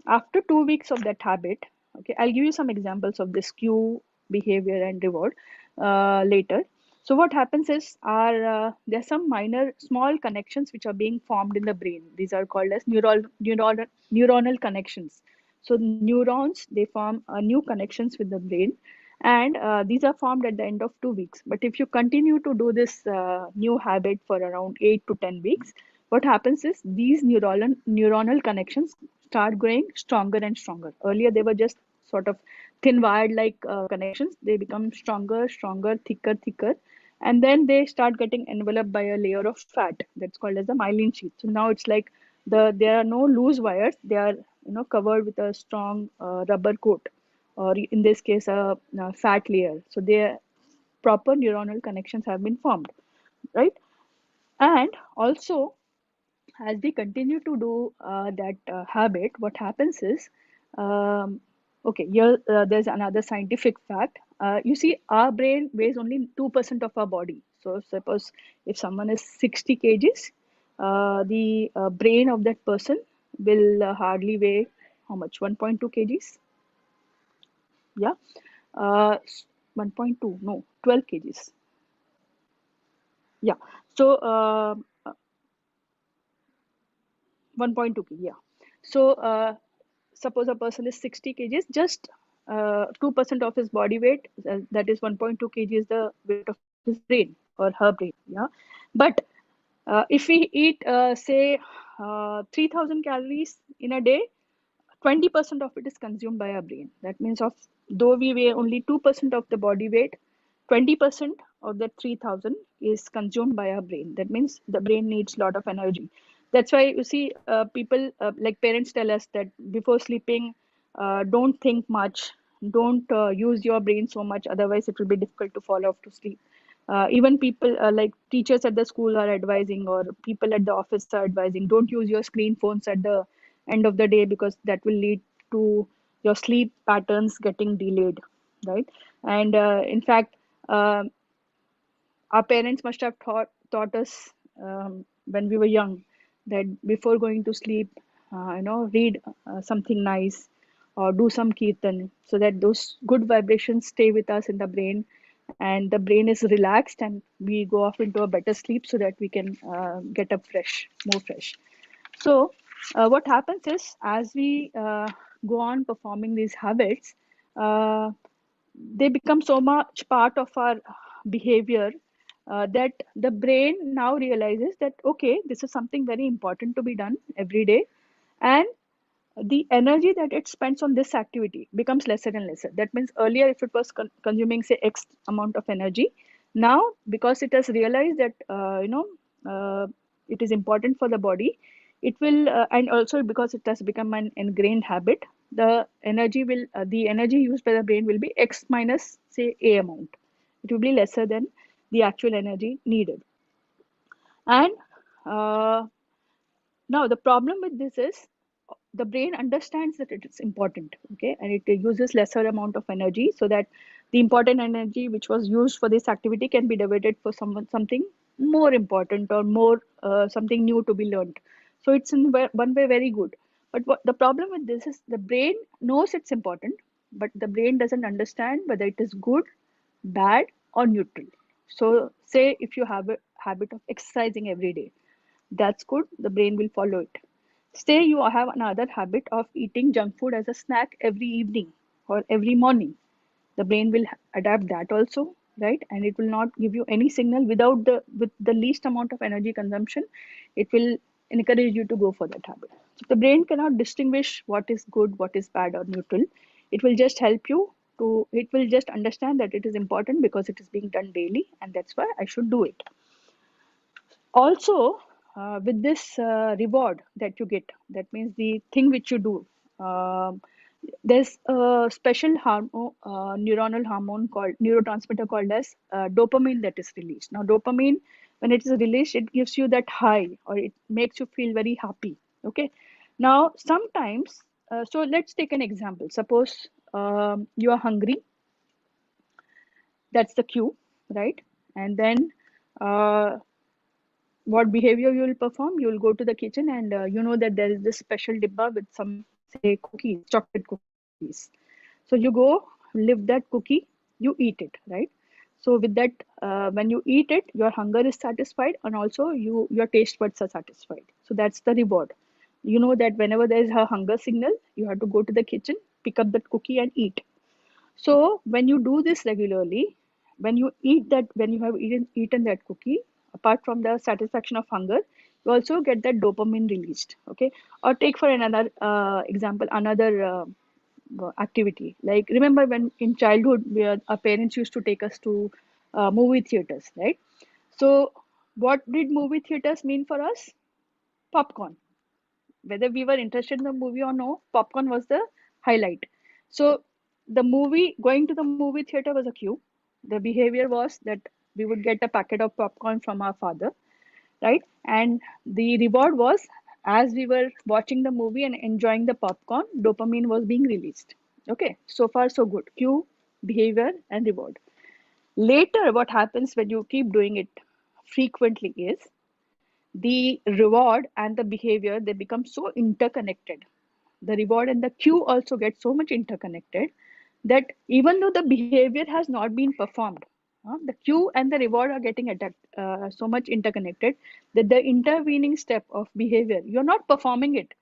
S2: after 2 weeks of that habit, okay, I'll give you some examples of this cue, behavior, and reward later. So what happens is, there are some minor small connections which are being formed in the brain. These are called as neuronal connections. So neurons, they form new connections with the brain, and these are formed at the end of 2 weeks. But if you continue to do this new habit for around 8 to 10 weeks, what happens is these neuronal connections start growing stronger and stronger. Earlier they were just sort of thin wired like connections. They become stronger, stronger, thicker, thicker, and then they start getting enveloped by a layer of fat that's called as the myelin sheath. So now it's like there are no loose wires. They are covered with a strong rubber coat, or in this case a fat layer. So their proper neuronal connections have been formed, right? And also, as we continue to do that habit, what happens is, um, okay, here there's another scientific fact. You see, our brain weighs only 2% of our body. So suppose if someone is 60 kgs, the brain of that person will hardly weigh how much? 1.2 kgs? Yeah. Uh, 1.2, no, 12 kgs. Yeah. So 1.2 kg, yeah. So suppose a person is 60 kgs, just 2% of his body weight, that is 1.2 kg, is the weight of his brain or her brain. Yeah. But If we eat, say, 3000 calories in a day, 20% of it is consumed by our brain. That means, of though we weigh only 2% of the body weight, 20% of that 3000 is consumed by our brain. That means the brain needs a lot of energy. That's why you see people, like parents tell us that before sleeping, don't think much, don't use your brain so much, otherwise it will be difficult to fall off to sleep. Even people, like teachers at the school are advising, or people at the office are advising, don't use your screen phones at the end of the day, because that will lead to your sleep patterns getting delayed, right? And in fact, uh, our parents must have taught us, when we were young, that before going to sleep, read something nice, or do some kirtan, so that those good vibrations stay with us in the brain, and the brain is relaxed, and we go off into a better sleep, so that we can get up fresh, more fresh. So, what happens is, as we go on performing these habits, uh, they become so much part of our behavior, that the brain now realizes that, okay, this is something very important to be done every day, and the energy that it spends on this activity becomes lesser and lesser. That means earlier, if it was consuming, say, X amount of energy, now because it has realized that it is important for the body, it will, and also because it has become an ingrained habit, the energy used by the brain will be X minus, say, A amount. It will be lesser than the actual energy needed. And uh, now, the problem with this is, the brain understands that it is important, okay, and it uses lesser amount of energy, so that the important energy which was used for this activity can be diverted for something more important, or more something new to be learned. So it's in one way very good. But what the problem with this is, the brain knows it's important, but the brain doesn't understand whether it is good, bad, or neutral. So, say if you have a habit of exercising every day, that's good, the brain will follow it. Say you have another habit of eating junk food as a snack every evening or every morning, the brain will adapt that also, right? And it will not give you any signal with the least amount of energy consumption. It will encourage you to go for that habit. So the brain cannot distinguish what is good, what is bad, or neutral. It will just help you to. It will just understand that it is important because it is being done daily, and that's why I should do it. Also, with this reward that you get, that means the thing which you do, um, there's a special neuronal hormone called neurotransmitter called as dopamine that is released. Now, dopamine, when it is released, it gives you that high, or it makes you feel very happy. Okay. Now, sometimes, so let's take an example. Suppose you are hungry, that's the cue, right? And then uh, what behavior you will perform? You will go to the kitchen, and you know that there is this special dibba with some, say, cookies, chocolate cookies. So you go, lift that cookie, you eat it, right? So with that, when you eat it, your hunger is satisfied, and also your taste buds are satisfied. So that's the reward. You know that whenever there is a hunger signal, you have to go to the kitchen, pick up that cookie, and eat. So when you do this regularly, when you have eaten that cookie, apart from the satisfaction of hunger, you also get that dopamine released. Okay. Or take for another example, another activity. Like, remember when in childhood, our parents used to take us to movie theaters, right? So what did movie theaters mean for us? Popcorn. Whether we were interested in the movie or no, popcorn was the highlight. So going to the movie theater was a cue. The behavior was that we would get a packet of popcorn from our father, right? And the reward was, as we were watching the movie and enjoying the popcorn, dopamine was being released. Okay, so far so good. Cue, behavior, and reward. Later, what happens when you keep doing it frequently is, the reward and the behavior, they become so interconnected. The reward and the cue also get so much interconnected, that even though the behavior has not been performed, the cue and the reward are getting so much interconnected, that the intervening step of behavior, you're not performing it,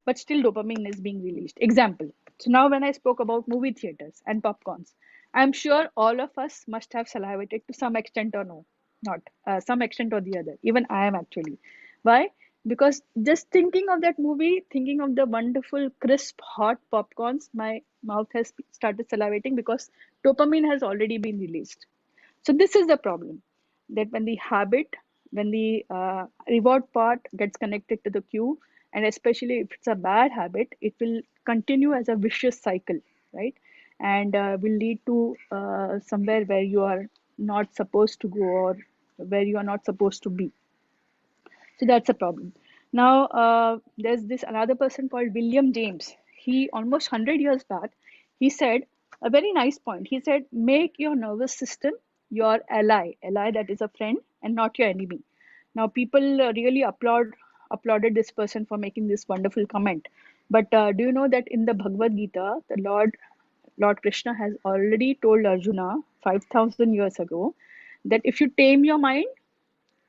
S2: but still dopamine is being released. Example. So now when I spoke about movie theaters and popcorns, I'm sure all of us must have salivated to some extent or no. not some extent or the other. Even I am actually. Why? Because just thinking of that movie, thinking of the wonderful crisp hot popcorns, my mouth has started salivating because dopamine has already been released. So this is the problem, that when the habit, when the reward part gets connected to the cue, and especially if it's a bad habit, it will continue as a vicious cycle, right? And will lead to somewhere where you are not supposed to go, or where you are not supposed to be. So that's a problem. Now, there's this another person called William James. He almost 100 years back, he said a very nice point. He said, make your nervous system your ally that is a friend, and not your enemy. Now, people really applauded this person for making this wonderful comment. But do you know that in the Bhagavad Gita, the Lord Krishna has already told Arjuna 5,000 years ago that if you tame your mind,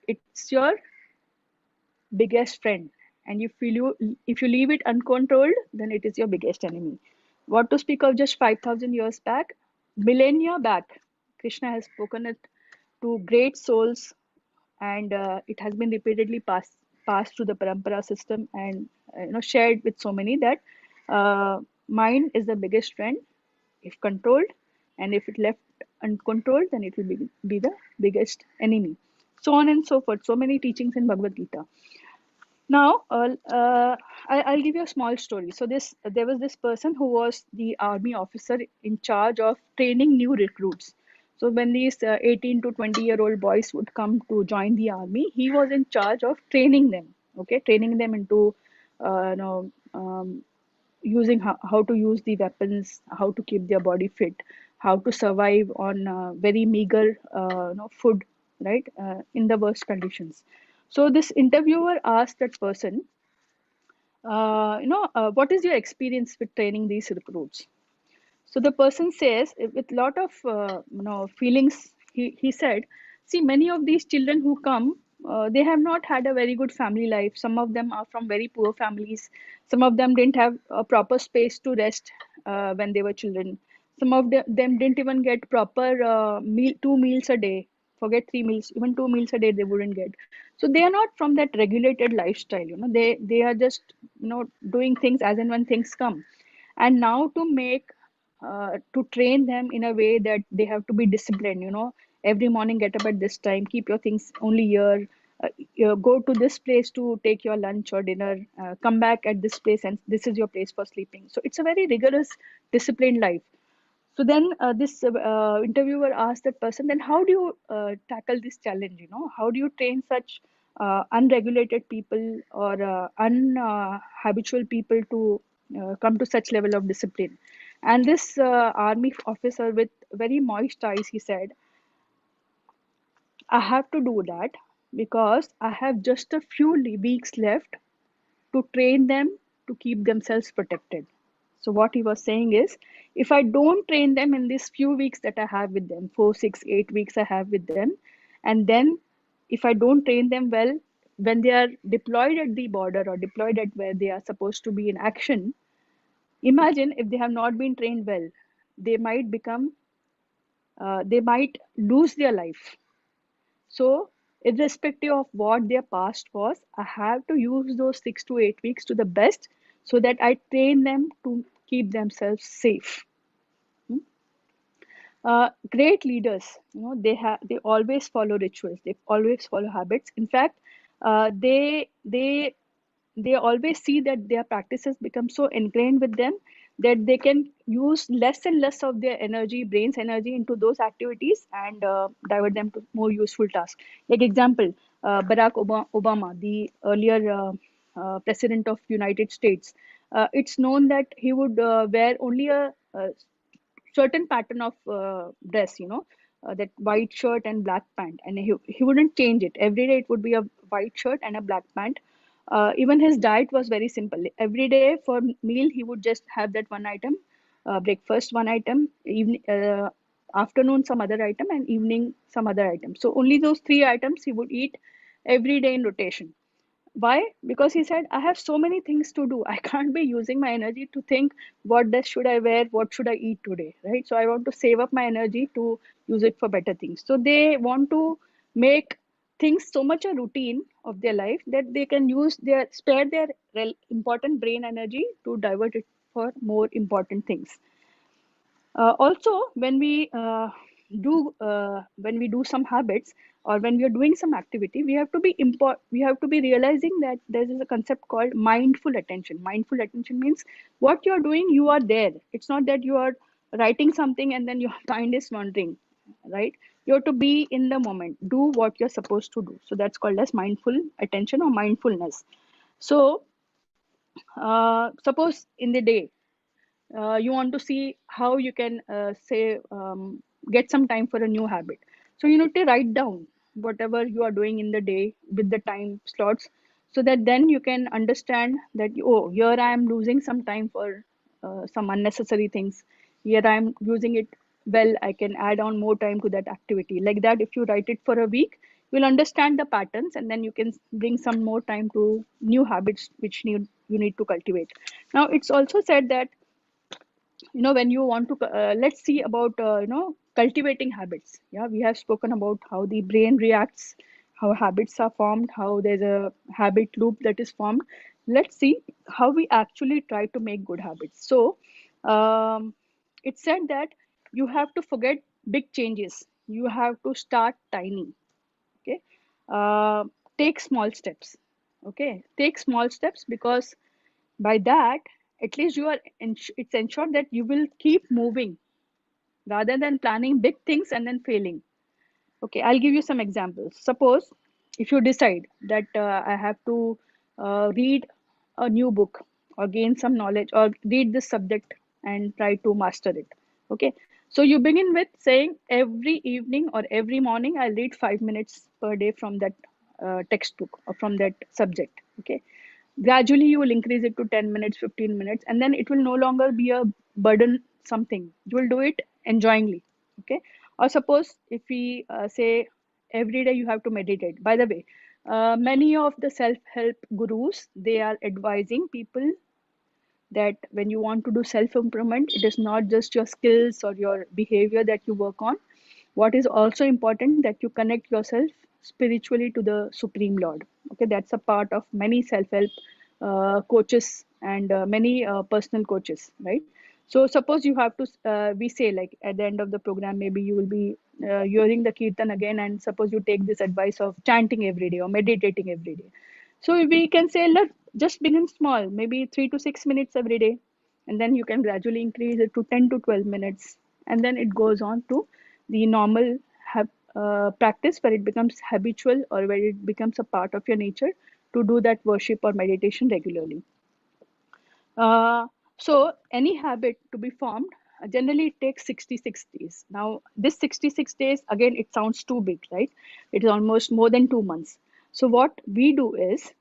S2: it's your biggest friend, and if you leave it uncontrolled, then it is your biggest enemy. What to speak of just 5,000 years back, millennia back, Krishna has spoken it to great souls, and it has been repeatedly passed through the parampara system, and shared with so many, that mind is the biggest friend if controlled, and if it left uncontrolled, then it will be the biggest enemy. So on and so forth, so many teachings in Bhagavad Gita. Now, I'll give you a small story. So there was this person who was the army officer in charge of training new recruits. So when these 18 to 20-year-old boys would come to join the army, he was in charge of training them. Okay, training them into, using how to use the weapons, how to keep their body fit, how to survive on very meager food, right, in the worst conditions. So this interviewer asked that person, what is your experience with training these recruits? So the person says, with lot of feelings, he said, see, many of these children who come, they have not had a very good family life. Some of them are from very poor families. Some of them didn't have a proper space to rest when they were children. Some of them didn't even get proper two meals a day. Forget 3 meals, even 2 meals a day they wouldn't get. So they are not from that regulated lifestyle. They are just doing things as and when things come. And now to train them in a way that they have to be disciplined, every morning get up at this time, keep your things only here, go to this place to take your lunch or dinner, come back at this place, and this is your place for sleeping. So it's a very rigorous, disciplined life. So then this interviewer asked that person, then how do you tackle this challenge? How do you train such unregulated people or unhabitual people to come to such level of discipline? And this army officer with very moist eyes, he said, I have to do that because I have just a few weeks left to train them to keep themselves protected. So what he was saying is, if I don't train them in these few weeks that I have with them, 4, 6, 8 weeks I have with them, and then if I don't train them well, when they are deployed at the border or deployed at where they are supposed to be in action, imagine if they have not been trained well, they might lose their life. So, irrespective of what their past was, I have to use those 6 to 8 weeks to the best so that I train them to keep themselves safe. Great leaders, they always follow rituals, they always follow habits. In fact, they always see that their practices become so ingrained with them that they can use less and less of their brain's energy into those activities, and divert them to more useful tasks. Like example, Barack Obama, the earlier president of United States, it's known that he would wear only a certain pattern of dress, that white shirt and black pant, and he wouldn't change it every day. It would be a white shirt and a black pant. Even his diet was very simple. Every day for meal he would just have that one item, breakfast one item, evening, afternoon some other item, and evening some other item. So only those 3 items he would eat every day in rotation. Why? Because he said, I have so many things to do. I can't be using my energy to think, what dress should I wear? What should I eat today? Right? So I want to save up my energy to use it for better things. So they want to make things so much a routine of their life that they can spare their important brain energy to divert it for more important things. Also, when we do some habits, or when we are doing some activity, we have to be realizing that there is a concept called mindful attention. Mindful attention means what you are doing, you are there. It's not that you are writing something and then your mind is wandering, right? You have to be in the moment, do what you're supposed to do. So that's called as mindful attention or mindfulness. So suppose in the day, you want to see how you can get some time for a new habit. So you need to write down whatever you are doing in the day with the time slots, so that then you can understand that, oh, here I am losing some time for some unnecessary things. Here I am using it well, I can add on more time to that activity. Like that, if you write it for a week, you'll understand the patterns, and then you can bring some more time to new habits which you need to cultivate. Now, it's also said that, when you want to let's see about cultivating habits. Yeah, we have spoken about how the brain reacts, how habits are formed, how there's a habit loop that is formed. Let's see how we actually try to make good habits. So it said that you have to forget big changes, you have to start tiny. Okay. uh, Take small steps. Okay, take small steps, because by that, at least it's ensured that you will keep moving rather than planning big things and then failing. Okay, I'll give you some examples. Suppose if you decide that I have to read a new book, or gain some knowledge, or read this subject and try to master it. Okay, so you begin with saying, every evening or every morning I'll read 5 minutes per day from that textbook or from that subject. Okay, gradually you will increase it to 10 minutes, 15 minutes, and then it will no longer be a burden something. You will do it enjoyingly. Okay. Or suppose if we say every day you have to meditate. By the way, many of the self-help gurus, they are advising people that when you want to do self-improvement, it is not just your skills or your behavior that you work on. What is also important, that you connect yourself spiritually to the Supreme Lord. Okay, that's a part of many self-help coaches and many personal coaches, right? So suppose you have to, we say like at the end of the program, maybe you will be hearing the kirtan again, and suppose you take this advice of chanting every day or meditating every day. So we can say, let just begin small, maybe 3 to 6 minutes every day, and then you can gradually increase it to 10 to 12 minutes, and then it goes on to the normal practice, where it becomes habitual, or where it becomes a part of your nature to do that worship or meditation regularly. Uh, so any habit to be formed, generally it takes 66 days. Now, this 66 days, again, it sounds too big, right? It is almost more than 2 months. So what we do is,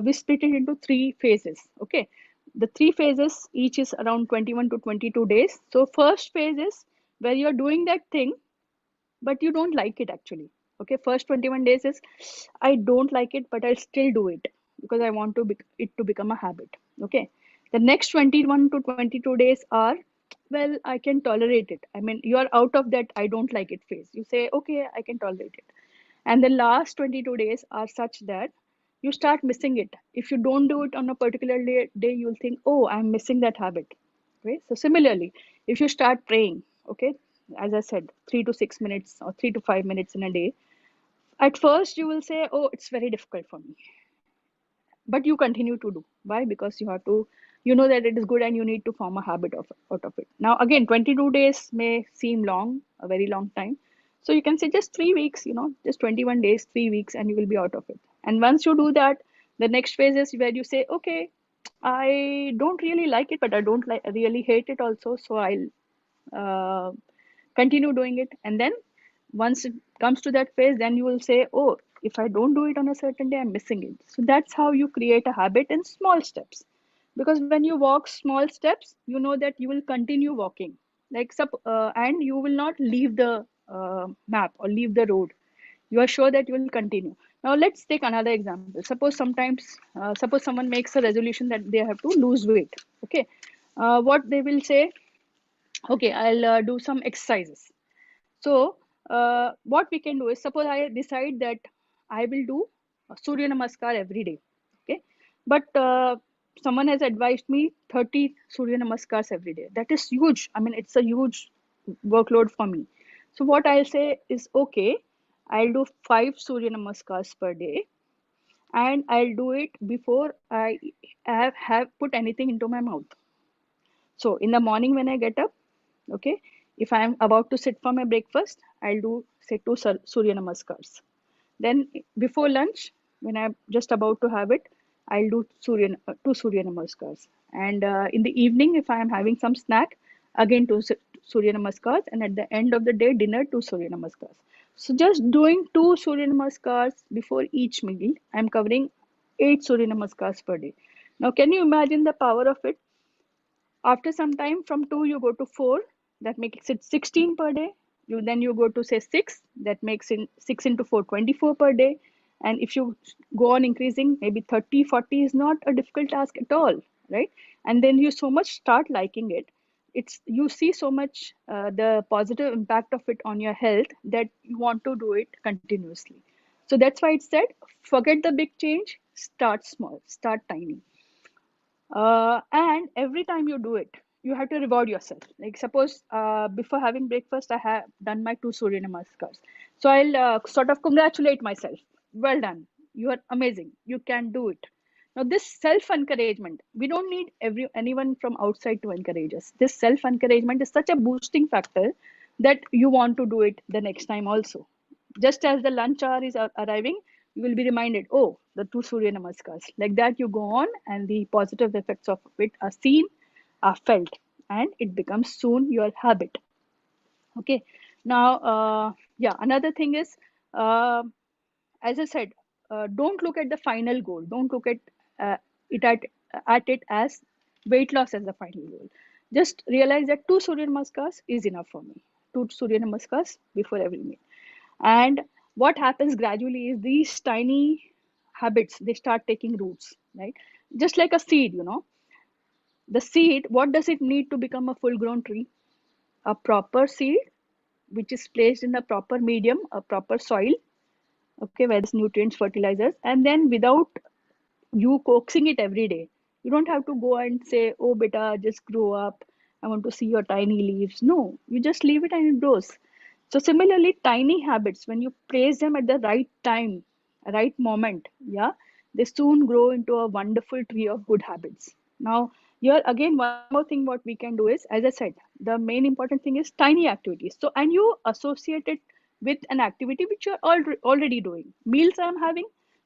S2: we split it into three phases. Okay. The three phases, each is around 21 to 22 days. So first phase is where you're doing that thing, but you don't like it actually. Okay, first 21 days is, I don't like it, but I'll still do it because I want it to become a habit. Okay, the next 21 to 22 days are, well, I can tolerate it. I mean, you are out of that I don't like it phase. You say, okay, I can tolerate it. And the last 22 days are such that you start missing it. If you don't do it on a particular day, you'll think, oh, I'm missing that habit. Okay, so similarly, if you start praying, okay, as I said, 3 to 6 minutes or 3 to 5 minutes in a day, at first you will say, oh, it's very difficult for me, but you continue to do. Why? Because you have to, you know that it is good, and you need to form a habit out of it. Now again, 22 days may seem long, a very long time, so you can say just 3 weeks, just 21 days, 3 weeks, and you will be out of it. And once you do that, the next phase is where you say, okay, I don't really like it, but I don't really hate it also, so I'll uh, continue doing it. And then once it comes to that phase, then you will say, oh, if I don't do it on a certain day, I'm missing it. So that's how you create a habit in small steps. Because when you walk small steps, you know that you will continue walking, and you will not leave the map or leave the road. You are sure that you will continue. Now let's take another example. Suppose someone makes a resolution that they have to lose weight. Okay, what they will say, okay, I'll do some exercises. So what we can do is, suppose I decide that I will do Surya Namaskar every day. Okay, but someone has advised me 30 Surya Namaskars every day. That is huge. I mean, it's a huge workload for me. So what I'll say is, okay, I'll do 5 Surya Namaskars per day, and I'll do it before I have put anything into my mouth. So in the morning when I get up, okay, if I'm about to sit for my breakfast, I'll do say two Surya Namaskars. Then before lunch, when I'm just about to have it, I'll do two Surya Namaskars. And in the evening, if I am having some snack, again two Surya Namaskars. And at the end of the day, dinner, two Surya Namaskars. So just doing two Surya Namaskars before each meal, I'm covering 8 Surya Namaskars per day. Now, can you imagine the power of it? After some time, from 2 you go to 4, that makes it 16 per day. You go to say 6, that makes it 6 into 4 24 per day. And if you go on increasing, maybe 30 40 is not a difficult task at all, right? And then you so much start liking it. It's you see so much the positive impact of it on your health that you want to do it continuously. So that's why it said, forget the big change, start small, start tiny. And every time you do it, you have to reward yourself. Like suppose before having breakfast, I have done my 2 Surya Namaskars. So I'll sort of congratulate myself. Well done. You are amazing. You can do it. Now this self encouragement, we don't need anyone from outside to encourage us. This self encouragement is such a boosting factor that you want to do it the next time also. Just as the lunch hour is arriving, you will be reminded, oh, the 2 Surya Namaskars. Like that, you go on, and the positive effects of it are seen, are felt, and it becomes soon your habit. Okay. Now, yeah, another thing is, uh, as I said, don't look at the final goal. Don't look uh, it at it as weight loss as the final goal. Just realize that 2 Surya Namaskars is enough for me. 2 Surya Namaskars before every meal. And what happens gradually is these tiny habits, they start taking roots, right? Just like a seed, the seed, what does it need to become a full grown tree? A proper seed which is placed in a proper medium, a proper soil, okay, where there's nutrients, fertilizers, and then without you coaxing it every day. You don't have to go and say, oh, beta, just grow up. I want to see your tiny leaves. No, you just leave it and it grows. So, similarly, tiny habits, when you place them at the right time, right moment, yeah, they soon grow into a wonderful tree of good habits. Now, here again, one more thing what we can do is, as I said, the main important thing is tiny activities. So, and you associate it with an activity which you're already doing. Meals I'm having,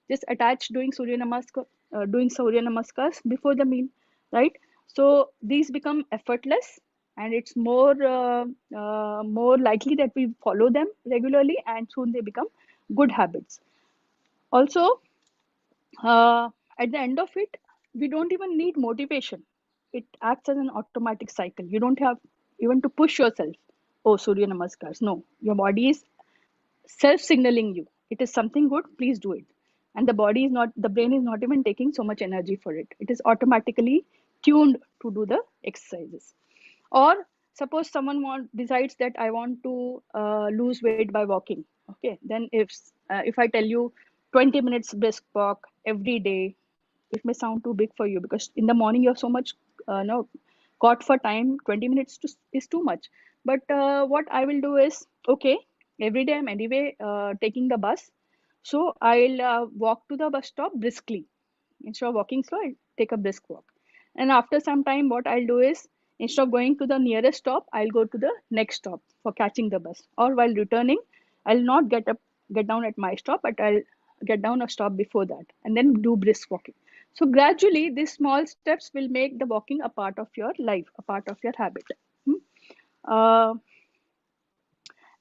S2: just attach doing Surya Namaskars before the meal, right? So these become effortless, and it's more likely that we follow them regularly, and soon they become good habits. Also, uh, at the end of it, we don't even need motivation. It acts as an automatic cycle. You don't have even to push yourself. Oh, Surya Namaskars. No, your body is self signaling you, it is something good, please do it. And the brain is not even taking so much energy for it. It is automatically tuned to do the exercises. Or suppose someone decides that I want to lose weight by walking. Okay, then if I tell you 20 minutes brisk walk every day, it may sound too big for you, because in the morning you're so much no caught for time. 20 minutes is too much. But what I will do is, okay, every day I'm anyway taking the bus, so I'll walk to the bus stop briskly. Instead of walking slow, I'll take a brisk walk. And after some time, what I'll do is, instead of going to the nearest stop, I'll go to the next stop for catching the bus. Or while returning, I'll not get down at my stop, but I'll get down a stop before that, and then do brisk walking. So gradually, these small steps will make the walking a part of your life, a part of your habit. Hmm? Uh,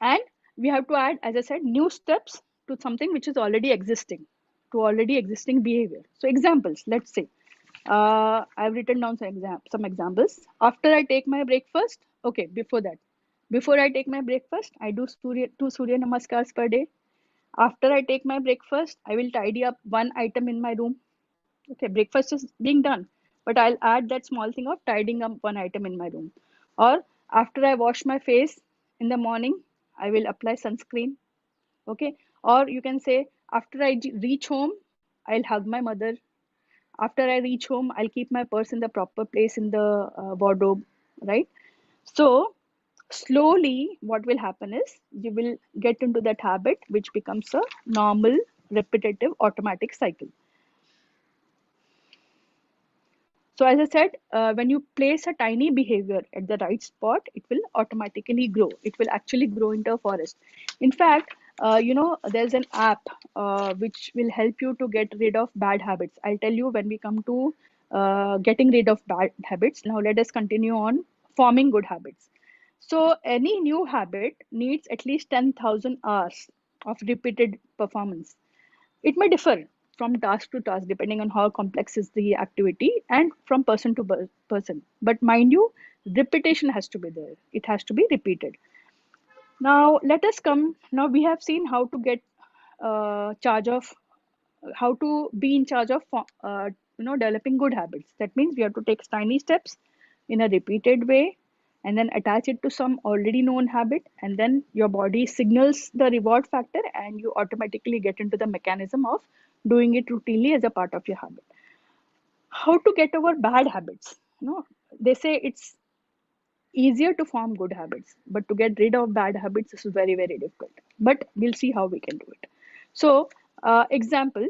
S2: and we have to add, as I said, new steps to something which is already existing, to already existing behavior. So examples, let's say, I've written down some examples. After I take my breakfast, okay, before I take my breakfast, I do 2 Surya Namaskars per day. After I take my breakfast, I will tidy up one item in my room. Okay, breakfast is being done, but I'll add that small thing of tidying up one item in my room. Or after I wash my face in the morning, I will apply sunscreen. Okay, or you can say after I reach home, I'll hug my mother. After I reach home, I'll keep my purse in the proper place in the wardrobe, right? So slowly, what will happen is you will get into that habit, which becomes a normal, repetitive, automatic cycle. So as I said, when you place a tiny behavior at the right spot, it will automatically grow. It will actually grow into a forest. In fact, there's an app which will help you to get rid of bad habits. I'll tell you when we come to getting rid of bad habits. Now let us continue on forming good habits. So any new habit needs at least 10,000 hours of repeated performance. It may differ from task to task depending on how complex is the activity and from person to person. But mind you, repetition has to be there. It has to be repeated. Now let us come. Now we have seen how to get charge of how to be in charge of developing good habits. That means we have to take tiny steps in a repeated way and then attach it to some already known habit, and then your body signals the reward factor and you automatically get into the mechanism of doing it routinely as a part of your habit. How to get over bad habits? They say it's easier to form good habits, but to get rid of bad habits is very, very difficult. But we'll see how we can do it. So example,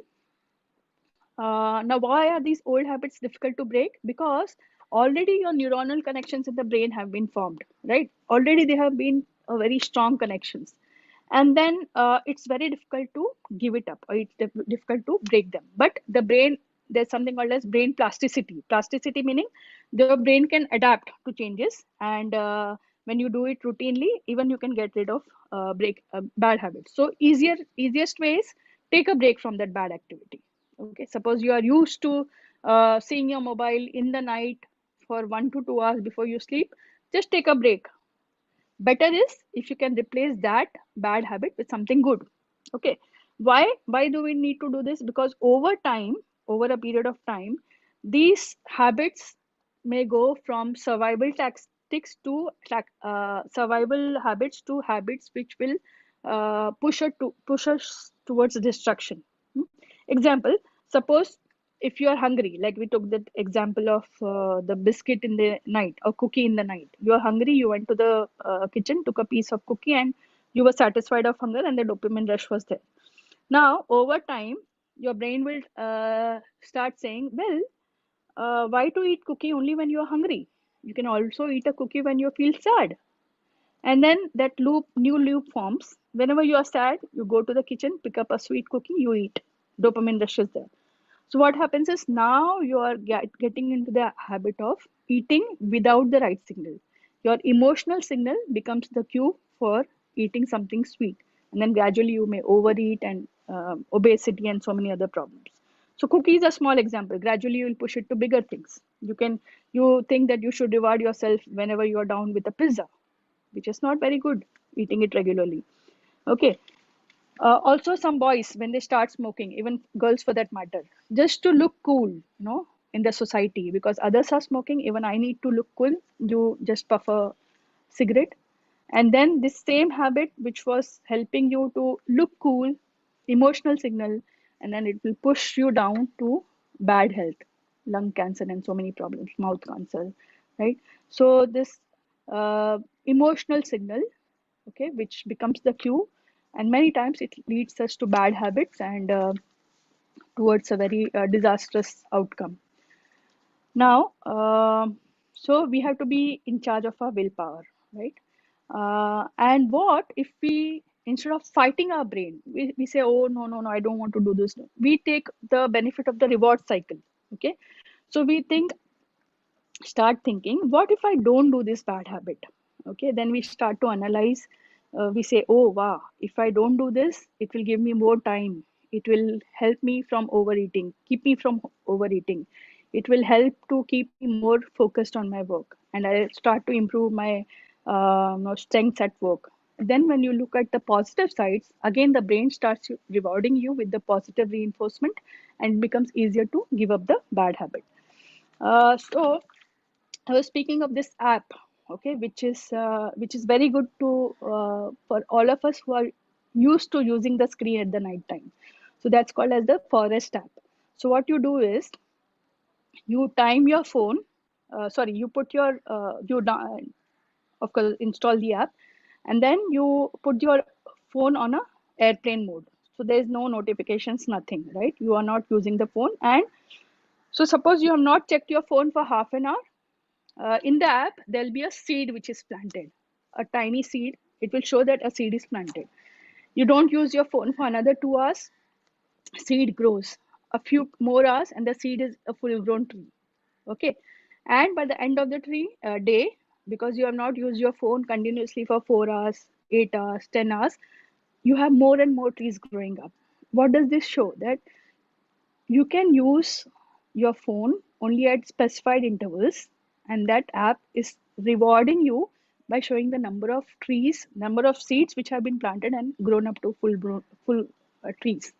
S2: now, why are these old habits difficult to break? Because already your neuronal connections in the brain have been formed, right? Already they have been very strong connections. And then it's very difficult to give it up, or it's difficult to break them. But the brain, there's something called as brain plasticity. Plasticity meaning the brain can adapt to changes. And when you do it routinely, even you can get rid of break bad habits. So easiest way is take a break from that bad activity. Okay, suppose you are used to seeing your mobile in the night for 1 to 2 hours before you sleep, just take a break. Better is if you can replace that bad habit with something good. Okay, why do we need to do this? Because over time, over a period of time, these habits may go from survival tactics to survival habits to habits which will push us towards destruction. Hmm? Example, suppose if you are hungry, like we took the example of the biscuit in the night or cookie in the night. You are hungry, you went to the kitchen, took a piece of cookie, and you were satisfied of hunger, and the dopamine rush was there. Now, over time, your brain will start saying, well, why to eat cookie only when you are hungry? You can also eat a cookie when you feel sad. And then that new loop forms. Whenever you are sad, you go to the kitchen, pick up a sweet cookie, you eat. Dopamine rush is there. So what happens is now you are getting into the habit of eating without the right signal. Your emotional signal becomes the cue for eating something sweet, and then gradually you may overeat and obesity and so many other problems. So cookie is a small example. Gradually you will push it to bigger things. You think that you should reward yourself whenever you are down with a pizza, which is not very good. Eating it regularly. Okay, also, some boys, when they start smoking, even girls for that matter, just to look cool, in the society, because others are smoking, even I need to look cool. You just puff a cigarette. And then this same habit, which was helping you to look cool, emotional signal, and then it will push you down to bad health, lung cancer, and so many problems, mouth cancer, right? So, this emotional signal, okay, which becomes the cue, and many times it leads us to bad habits and towards a very disastrous outcome. Now, so we have to be in charge of our willpower, right? And what if we, instead of fighting our brain, we say, oh, no, no, no, I don't want to do this. We take the benefit of the reward cycle, okay? So we start thinking, what if I don't do this bad habit? Okay, then we start to analyze. We say, oh, wow, if I don't do this, it will give me more time. It will help me from overeating, keep me from overeating. It will help to keep me more focused on my work, and I start to improve my strengths at work. Then, when you look at the positive sides, again, the brain starts rewarding you with the positive reinforcement, and it becomes easier to give up the bad habit. So I was speaking of this app. okay, which is very good to for all of us who are used to using the screen at the night time. So that's called as the Forest app. So what you do is you time your phone. Sorry, you put your of course install the app, and then you put your phone on a airplane mode. So there is no notifications, nothing, right? You are not using the phone. And so suppose you have not checked your phone for half an hour. In the app, there'll be a seed which is planted, a tiny seed. It will show that a seed is planted. You don't use your phone for another 2 hours, seed grows. A few more hours, and the seed is a full grown tree. Okay. And by the end of the day, because you have not used your phone continuously for 4 hours, 8 hours, 10 hours, you have more and more trees growing up. What does this show? That you can use your phone only at specified intervals, and that app is rewarding you by showing the number of trees, number of seeds which have been planted and grown up to full trees.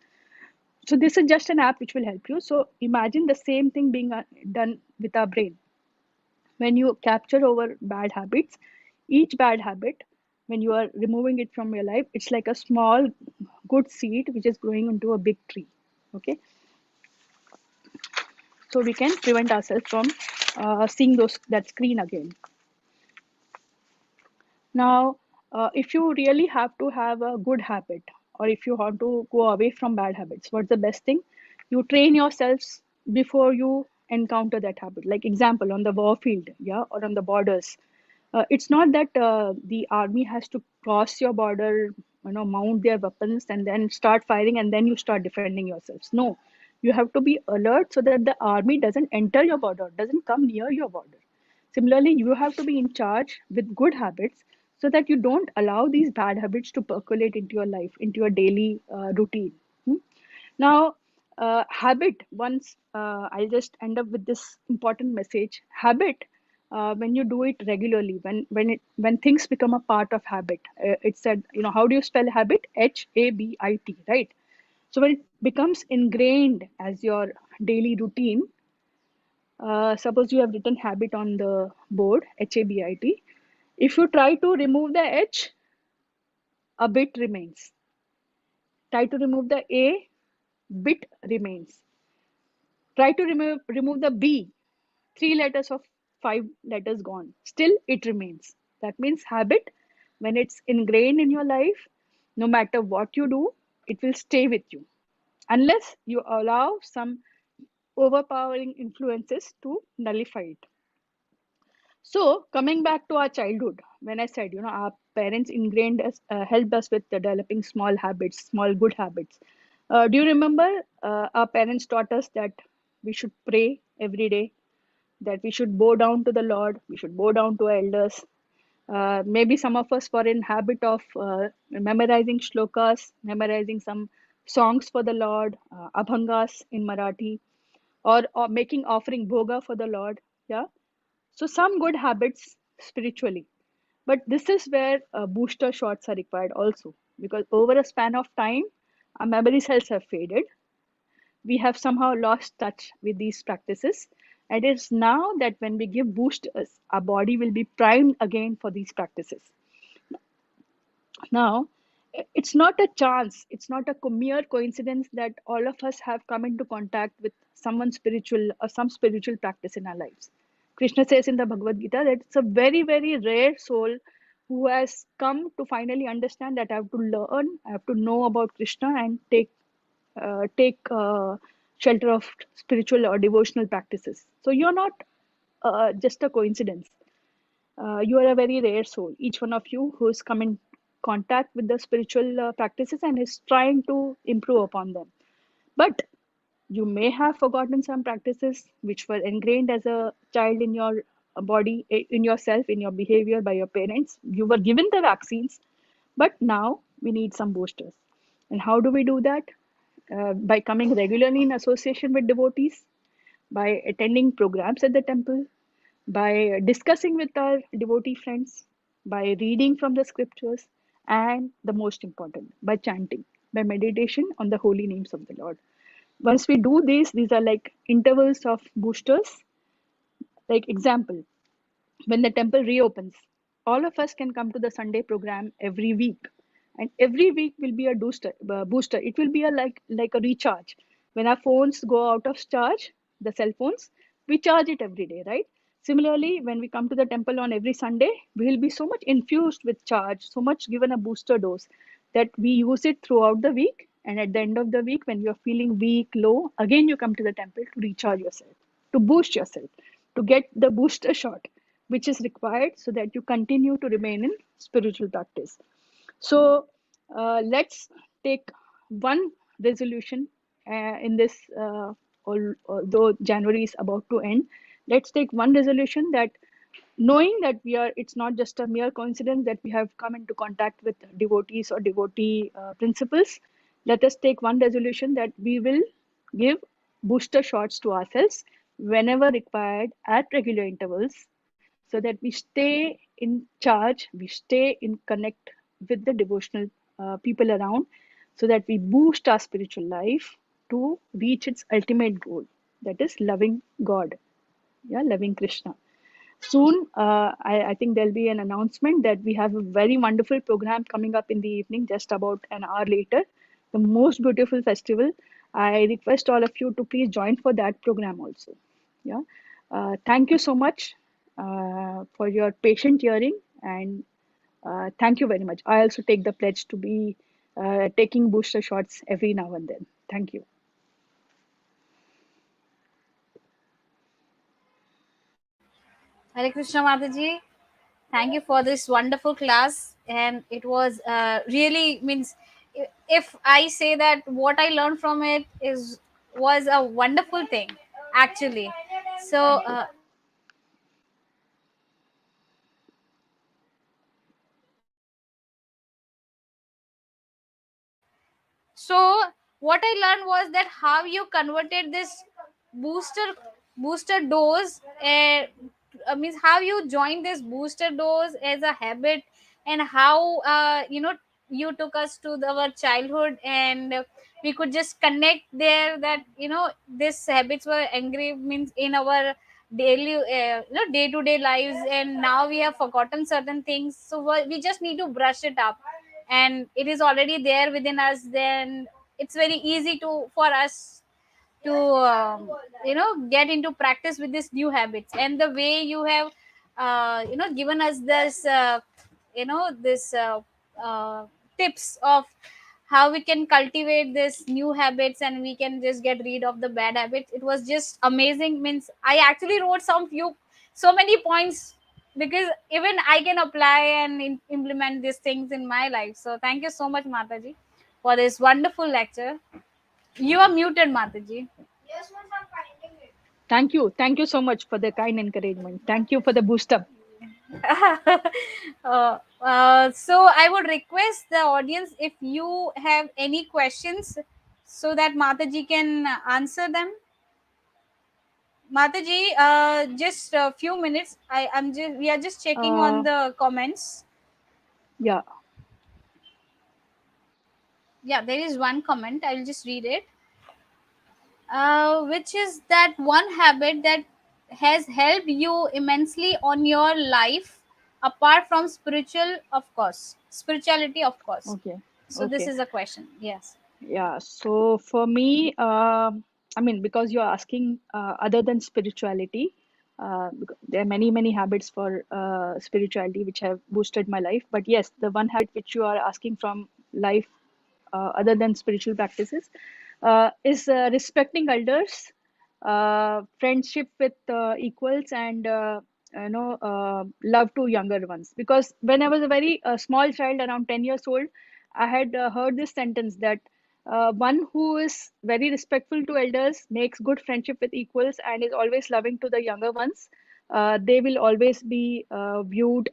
S2: So this is just an app which will help you. So imagine the same thing being done with our brain. When you capture over bad habits, each bad habit, when you are removing it from your life, it's like a small good seed which is growing into a big tree. Okay. So we can prevent ourselves from seeing that screen again. Now, if you really have to have a good habit, or if you want to go away from bad habits, what's the best thing? You train yourselves before you encounter that habit. Like example, on the war field, yeah, or on the borders. It's not that the army has to cross your border, mount their weapons and then start firing, and then you start defending yourselves. No, you have to be alert so that the army doesn't enter your border, doesn't come near your border. Similarly, you have to be in charge with good habits so that you don't allow these bad habits to percolate into your life, into your daily routine. Hmm? Now, habit, once I'll just end up with this important message. Habit, when you do it regularly, when things become a part of habit, it said, how do you spell habit? HABIT, right? So when it becomes ingrained as your daily routine, suppose you have written habit on the board, HABIT. If you try to remove the H, a bit remains. Try to remove the A, bit remains. Try to remove the B, 3 letters of 5 letters gone. Still, it remains. That means habit, when it's ingrained in your life, no matter what you do, it will stay with you, unless you allow some overpowering influences to nullify it. So, coming back to our childhood, when I said, our parents ingrained us, helped us with developing small habits, small good habits. Do you remember our parents taught us that we should pray every day, that we should bow down to the Lord, we should bow down to our elders. Maybe some of us were in habit of memorizing shlokas, memorizing some songs for the Lord, abhangas in Marathi, or making offering bhoga for the Lord. Yeah. So some good habits spiritually, but this is where booster shots are required also, because over a span of time, our memory cells have faded. We have somehow lost touch with these practices. And it's now that when we give boosters, our body will be primed again for these practices. Now, it's not a chance, it's not a mere coincidence that all of us have come into contact with someone spiritual or some spiritual practice in our lives. Krishna says in the Bhagavad Gita that it's a very, very rare soul who has come to finally understand that I have to learn, I have to know about Krishna and take shelter of spiritual or devotional practices. So you're not just a coincidence. You are a very rare soul, each one of you who's come in contact with the spiritual practices and is trying to improve upon them. But you may have forgotten some practices which were ingrained as a child in your body, in yourself, in your behavior by your parents. You were given the vaccines, but now we need some boosters. And how do we do that? By coming regularly in association with devotees, by attending programs at the temple, by discussing with our devotee friends, by reading from the scriptures, and the most important, by chanting, by meditation on the holy names of the Lord. Once we do these are like intervals of boosters. Like example, when the temple reopens, all of us can come to the Sunday program every week, and every week will be a booster. It will be a like a recharge. When our phones go out of charge, the cell phones, we charge it every day, right? Similarly, when we come to the temple on every Sunday, we will be so much infused with charge, so much given a booster dose, that we use it throughout the week. And at the end of the week, when you're feeling weak, low, again you come to the temple to recharge yourself, to boost yourself, to get the booster shot, which is required so that you continue to remain in spiritual practice. So let's take one resolution in this, although January is about to end. Let's take one resolution that, knowing that it's not just a mere coincidence that we have come into contact with devotees or devotee principles. Let us take one resolution that we will give booster shots to ourselves whenever required at regular intervals, so that we stay in charge, we stay in connect with the devotional people around, so that we boost our spiritual life to reach its ultimate goal, that is loving God, yeah, loving Krishna. Soon, I think there'll be an announcement that we have a very wonderful program coming up in the evening, just about an hour later. The most beautiful festival. I request all of you to please join for that program also. Yeah. Thank you so much for your patient hearing, and thank you very much. I also take the pledge to be taking booster shots every now and then. Thank you.
S1: Hare Krishna Mataji. Thank you for this wonderful class, and it was really means, if I say that what I learned from it is was a wonderful thing actually. So
S2: Thank you.
S1: so what I learned was that how you converted this booster booster dose, means how you joined this booster dose as a habit, and how you took us to our childhood, and we could just connect there, that these habits were engraved means in our daily day to day lives, and now we have forgotten certain things, so we just need to brush it up, and it is already there within us. Then it's very easy to for us to get into practice with these new habits. And the way you have given us this this tips of how we can cultivate this new habits, and we can just get rid of the bad habits, it was just amazing. Means I actually wrote so many points, because even I can apply and implement these things in my life. So thank you so much, Mataji, for this wonderful lecture. You are muted, Mataji.
S3: Yes, miss, I'm finding it.
S2: Thank you. Thank you so much for the kind encouragement. Thank you for the boost up.
S1: So I would request the audience, if you have any questions, so that Mataji can answer them. Mataji, just a few minutes. We are just checking on
S2: Uh,
S1: the comments.
S2: yeah.
S1: Yeah, there is one comment. I will just read it. Which is that one habit that has helped you immensely on your life, apart from spirituality, of course.
S2: Okay.
S1: So this
S2: Okay.
S1: is a question. Yes.
S2: Yeah. So for me, I mean, because you're asking other than spirituality, there are many, many habits for spirituality which have boosted my life. But yes, the one habit which you are asking from life, other than spiritual practices, is respecting elders, friendship with equals, and love to younger ones. Because when I was a very small child, around 10 years old, I had heard this sentence that one who is very respectful to elders, makes good friendship with equals, and is always loving to the younger ones. They will always be viewed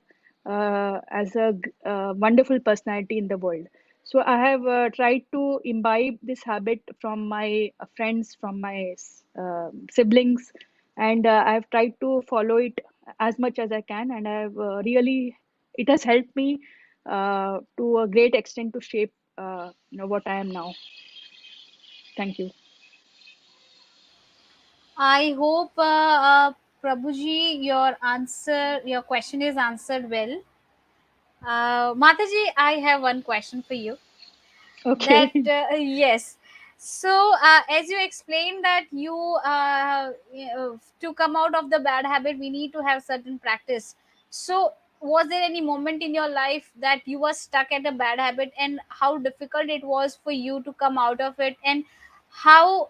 S2: as a wonderful personality in the world. So I have tried to imbibe this habit from my friends, from my siblings, and I've tried to follow it as much as I can, and I've really, it has helped me to a great extent to shape what I am now. Thank you.
S1: I hope Prabhuji, your question is answered well. Mataji, I have one question for you. That
S2: Okay.
S1: yes. So as you explained that to come out of the bad habit, we need to have certain practice. So was there any moment in your life that you were stuck at a bad habit, and how difficult it was for you to come out of it, and how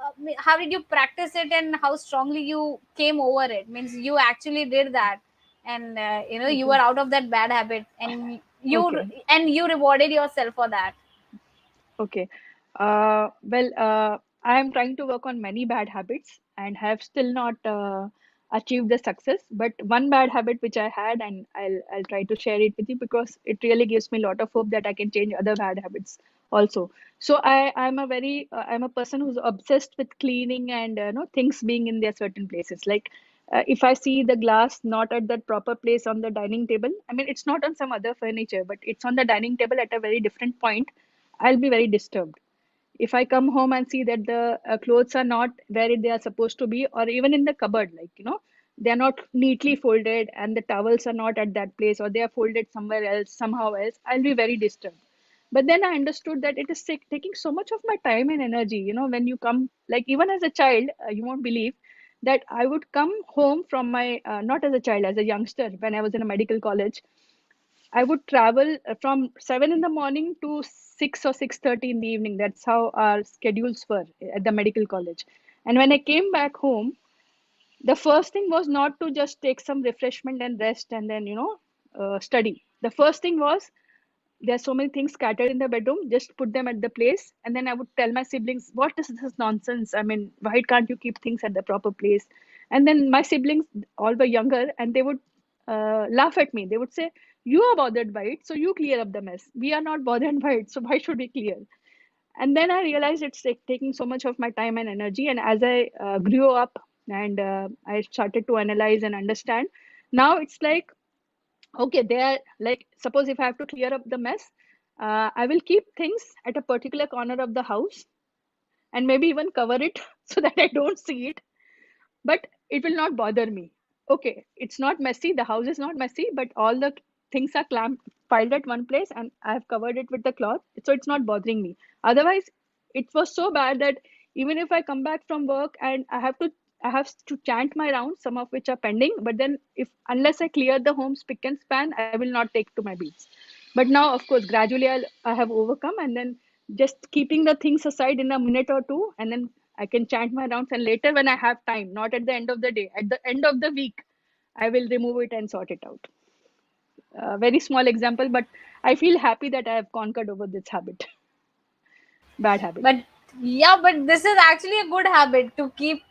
S1: did you practice it, and how strongly you came over it? Means you actually did that, and you were
S2: Okay.
S1: out of that bad habit, and
S2: Okay.
S1: you rewarded yourself for that.
S2: Okay. Well, I am trying to work on many bad habits and have still not achieved the success. But one bad habit which I had, and I'll try to share it with you because it really gives me a lot of hope that I can change other bad habits also. So I'm a person who's obsessed with cleaning and things being in their certain places. Like if I see the glass not at that proper place on the dining table, I mean it's not on some other furniture, but it's on the dining table at a very different point, I'll be very disturbed. If I come home and see that the clothes are not where they are supposed to be, or even in the cupboard, like, they are not neatly folded and the towels are not at that place, or they are folded somewhere else, somehow else, I'll be very disturbed. But then I understood that it is taking so much of my time and energy. When you come, like even as a child, you won't believe that I would come home from my, not as a child, as a youngster, when I was in a medical college. I would travel from 7 in the morning to 6 or 6:30 in the evening. That's how our schedules were at the medical college. And when I came back home, the first thing was not to just take some refreshment and rest and then, study. The first thing was, there are so many things scattered in the bedroom, just put them at the place. And then I would tell my siblings, what is this nonsense? I mean, why can't you keep things at the proper place? And then my siblings all were younger, and they would laugh at me. They would say, you are bothered by it, so you clear up the mess. We are not bothered by it, so why should we clear? And then I realized it's taking so much of my time and energy. And as I grew up and I started to analyze and understand, now it's like, okay, they are like, suppose if I have to clear up the mess, I will keep things at a particular corner of the house and maybe even cover it so that I don't see it, but it will not bother me. Okay, it's not messy, the house is not messy, but all the things are piled at one place and I have covered it with the cloth, so it's not bothering me. Otherwise, it was so bad that even if I come back from work and I have to chant my rounds, some of which are pending, but then if unless I clear the home spick and span, I will not take to my beats. But now, of course, gradually I have overcome, and then just keeping the things aside in a minute or two, and then I can chant my rounds. And later, when I have time, not at the end of the day, at the end of the week, I will remove it and sort it out. Very small example, but I feel happy that I have conquered over this habit, bad habit.
S1: But yeah, but this is actually a good habit to keep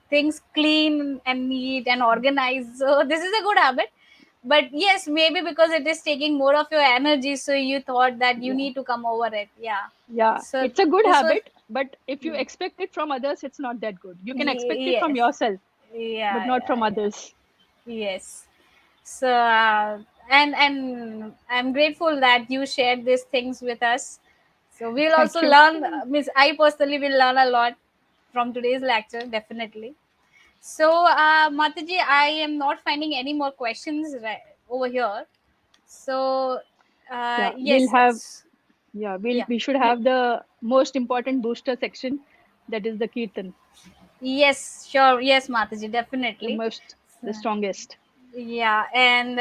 S1: things clean and neat and organized. So this is a good habit. But yes, maybe because it is taking more of your energy, so you thought that you
S2: Yeah,
S1: need to come over it. Yeah.
S2: yeah,
S1: So
S2: it's a good
S1: this was
S2: habit, but if you expect it from others, it's not that good. You can expect it from
S1: yes.
S2: yourself, but
S1: Yeah,
S2: not from
S1: yeah, yeah.
S2: others.
S1: Yes. So and I'm grateful that you shared these things with us. So we'll also
S2: Thank you.
S1: learn. Means I personally will learn a lot from today's lecture, definitely. So Mataji, I am not finding any more questions over here. So
S2: Yeah, we'll have,
S1: yes,
S2: yeah,
S1: yeah,
S2: we should have the most important booster section, that is the Kirtan,
S1: yes, sure, yes, Mataji,
S2: the
S1: definitely.
S2: most, the
S1: So,
S2: strongest.
S1: yeah, and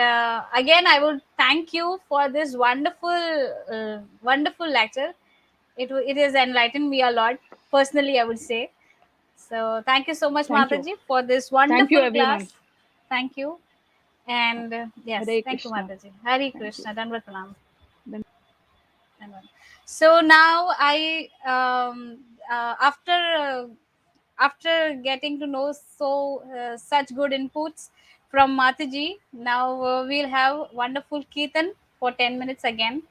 S1: again, I would thank you for this wonderful lecture. It has enlightened me a lot personally, I would say. So thank you so much,
S2: Thank you.
S1: Mataji, for this
S2: Thank you,
S1: wonderful
S2: everyone.
S1: class. Thank you, and yes,
S2: Hare
S1: thank you,
S2: Krishna.
S1: Mataji. Hari
S2: Thank you.
S1: Krishna, Danvat Pranam.
S2: Then,
S1: So now after getting to know such good inputs from Mataji, now we'll have wonderful Kirtan for 10 minutes again.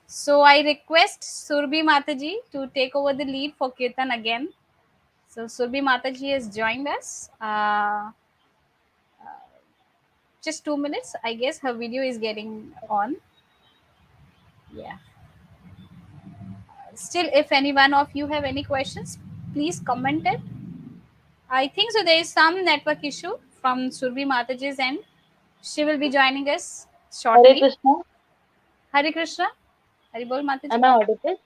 S1: So I request Surbi Mataji to take over the lead for Kirtan again. So Surbi Mataji has joined us. Just 2 minutes, I guess her video is getting on. Yeah. Still, if any one of you have any questions, please comment it. I think so. There is some network issue from Surbi Mataji's end. She will be joining us
S4: Hare
S1: shortly.
S4: Krishna.
S1: Hare Krishna. Hare Bol Mataji.
S4: Am I audible?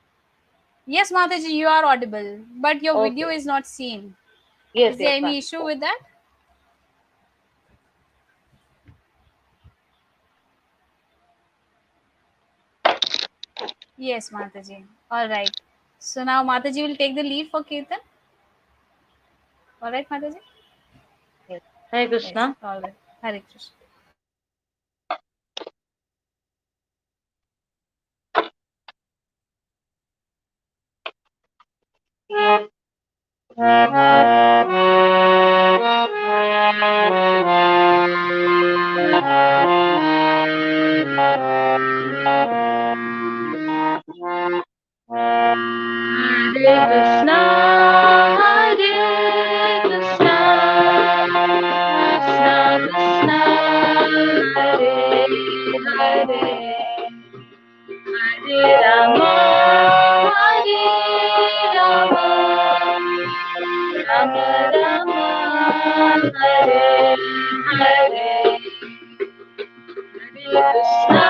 S1: Yes, Mataji, you are audible, but your video
S4: Okay.
S1: is not seen.
S4: Yes,
S1: Is there
S4: yes,
S1: any
S4: fine.
S1: issue with that? Yes, Mataji. All right. So now Mataji will take the lead for Kirtan. All right, Mataji?
S4: Yes. Hare
S1: Yes.
S4: Krishna.
S1: All right. Hare Krishna.
S2: Hare Krishna, Hare Krishna, Krishna Krishna, Hare Hare, Hare Rama, Hare Rama, Rama Rama, Hare Hare, Hare Krishna,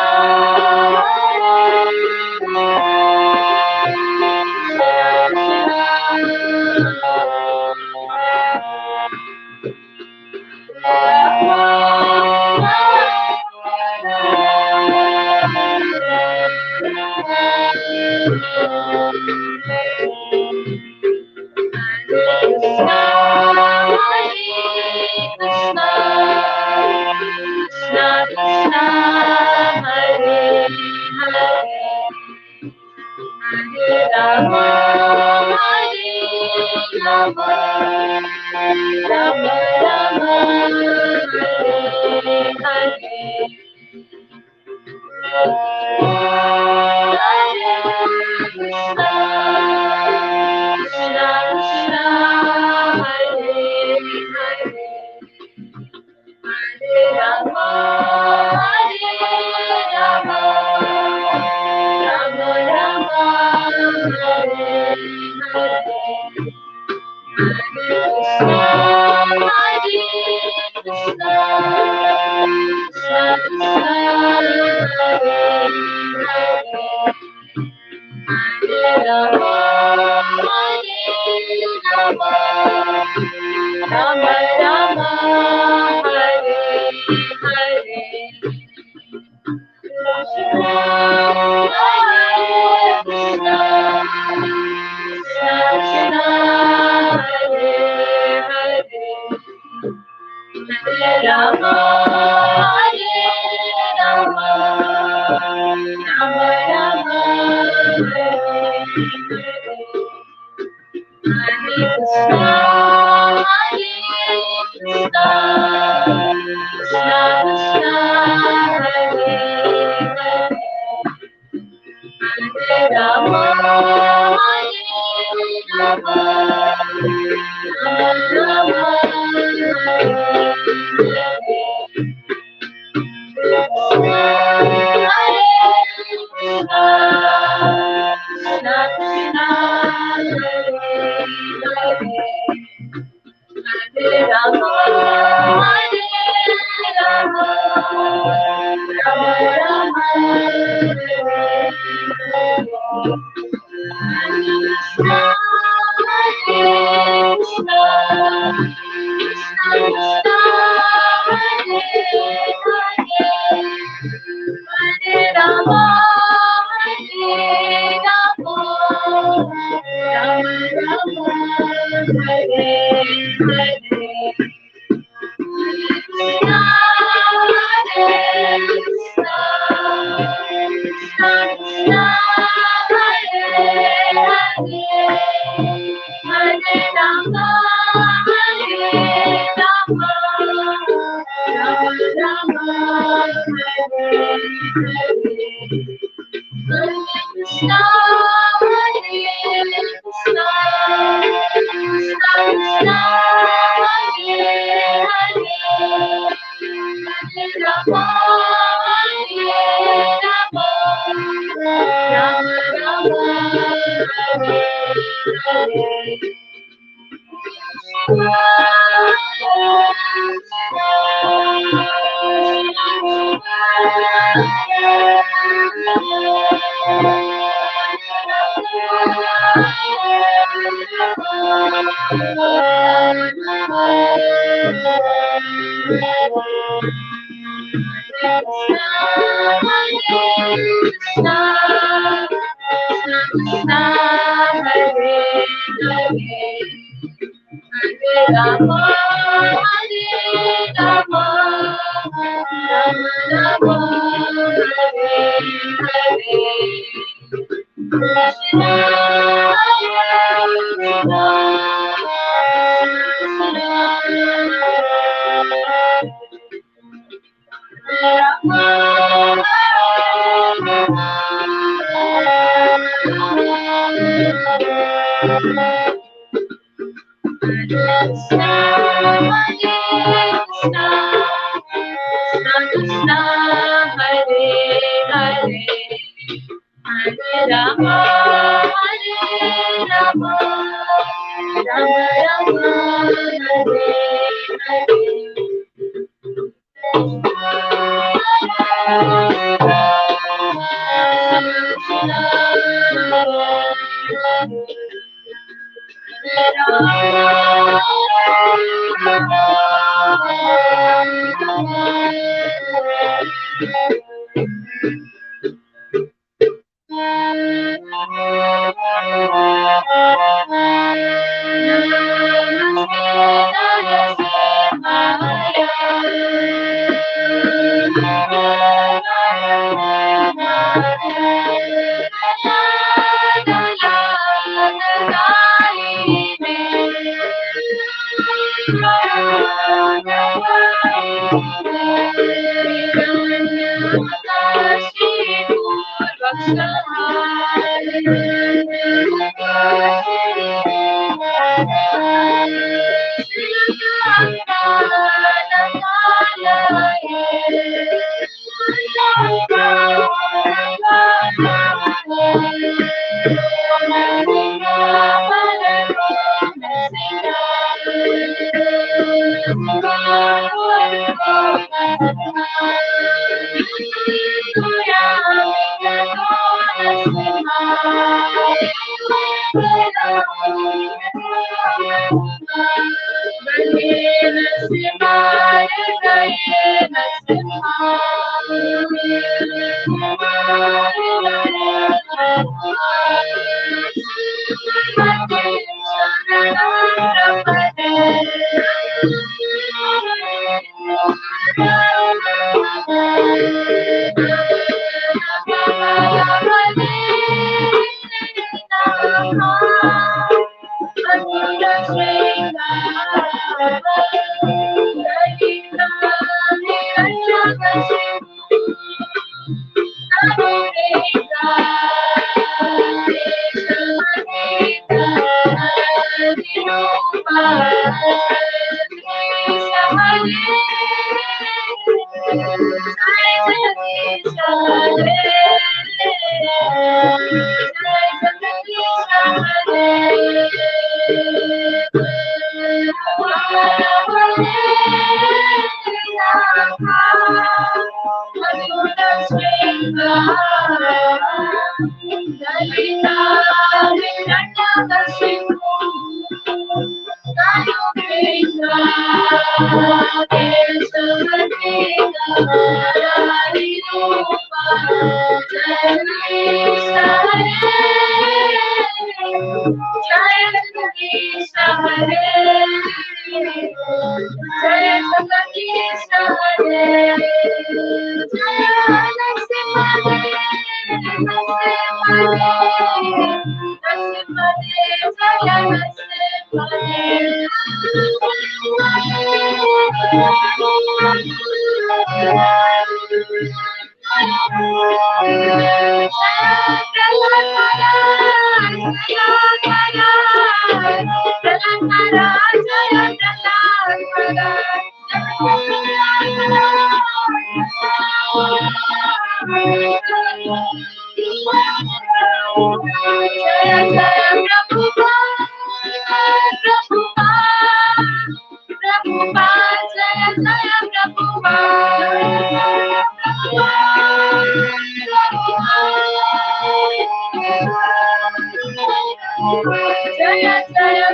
S3: Jaya Jaya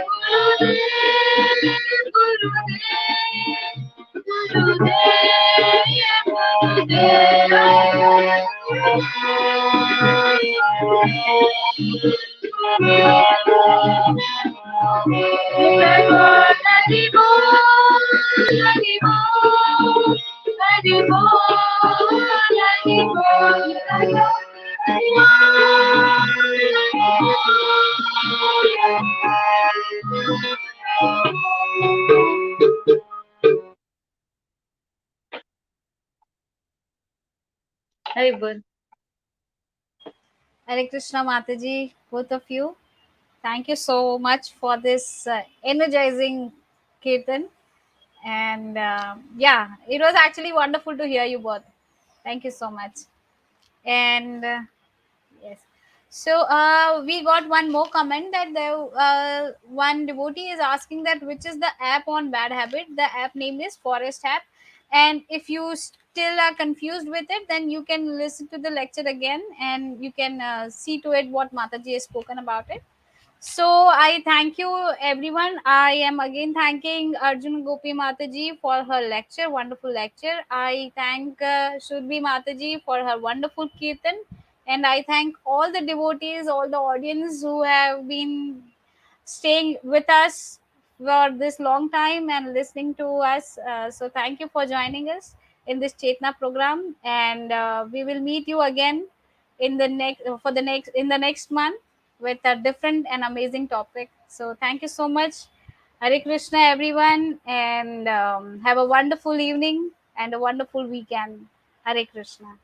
S3: Gurudev, Gurudev,
S4: Hi, Bun.
S1: Hare Krishna Mataji, both of you. Thank you so much for this energizing kirtan. And yeah, it was actually wonderful to hear you both. Thank you so much. And yes. So we got one more comment that there one devotee is asking that which is the app on bad habit. The app name is Forest app, and if you still are confused with it, then you can listen to the lecture again, and you can see to it what Mataji has spoken about it. So I thank you everyone. I am again thanking Arjun Gopi Mataji for her lecture, wonderful lecture. I thank Shudbi Mataji for her wonderful kirtan, and I thank all the devotees, all the audience who have been staying with us for this long time and listening to us. So thank you for joining us in this Chetna program, and we will meet you again in the next month with a different and amazing topic. So thank you so much. Hare Krishna, everyone, and have a wonderful evening and a wonderful weekend. Hare Krishna.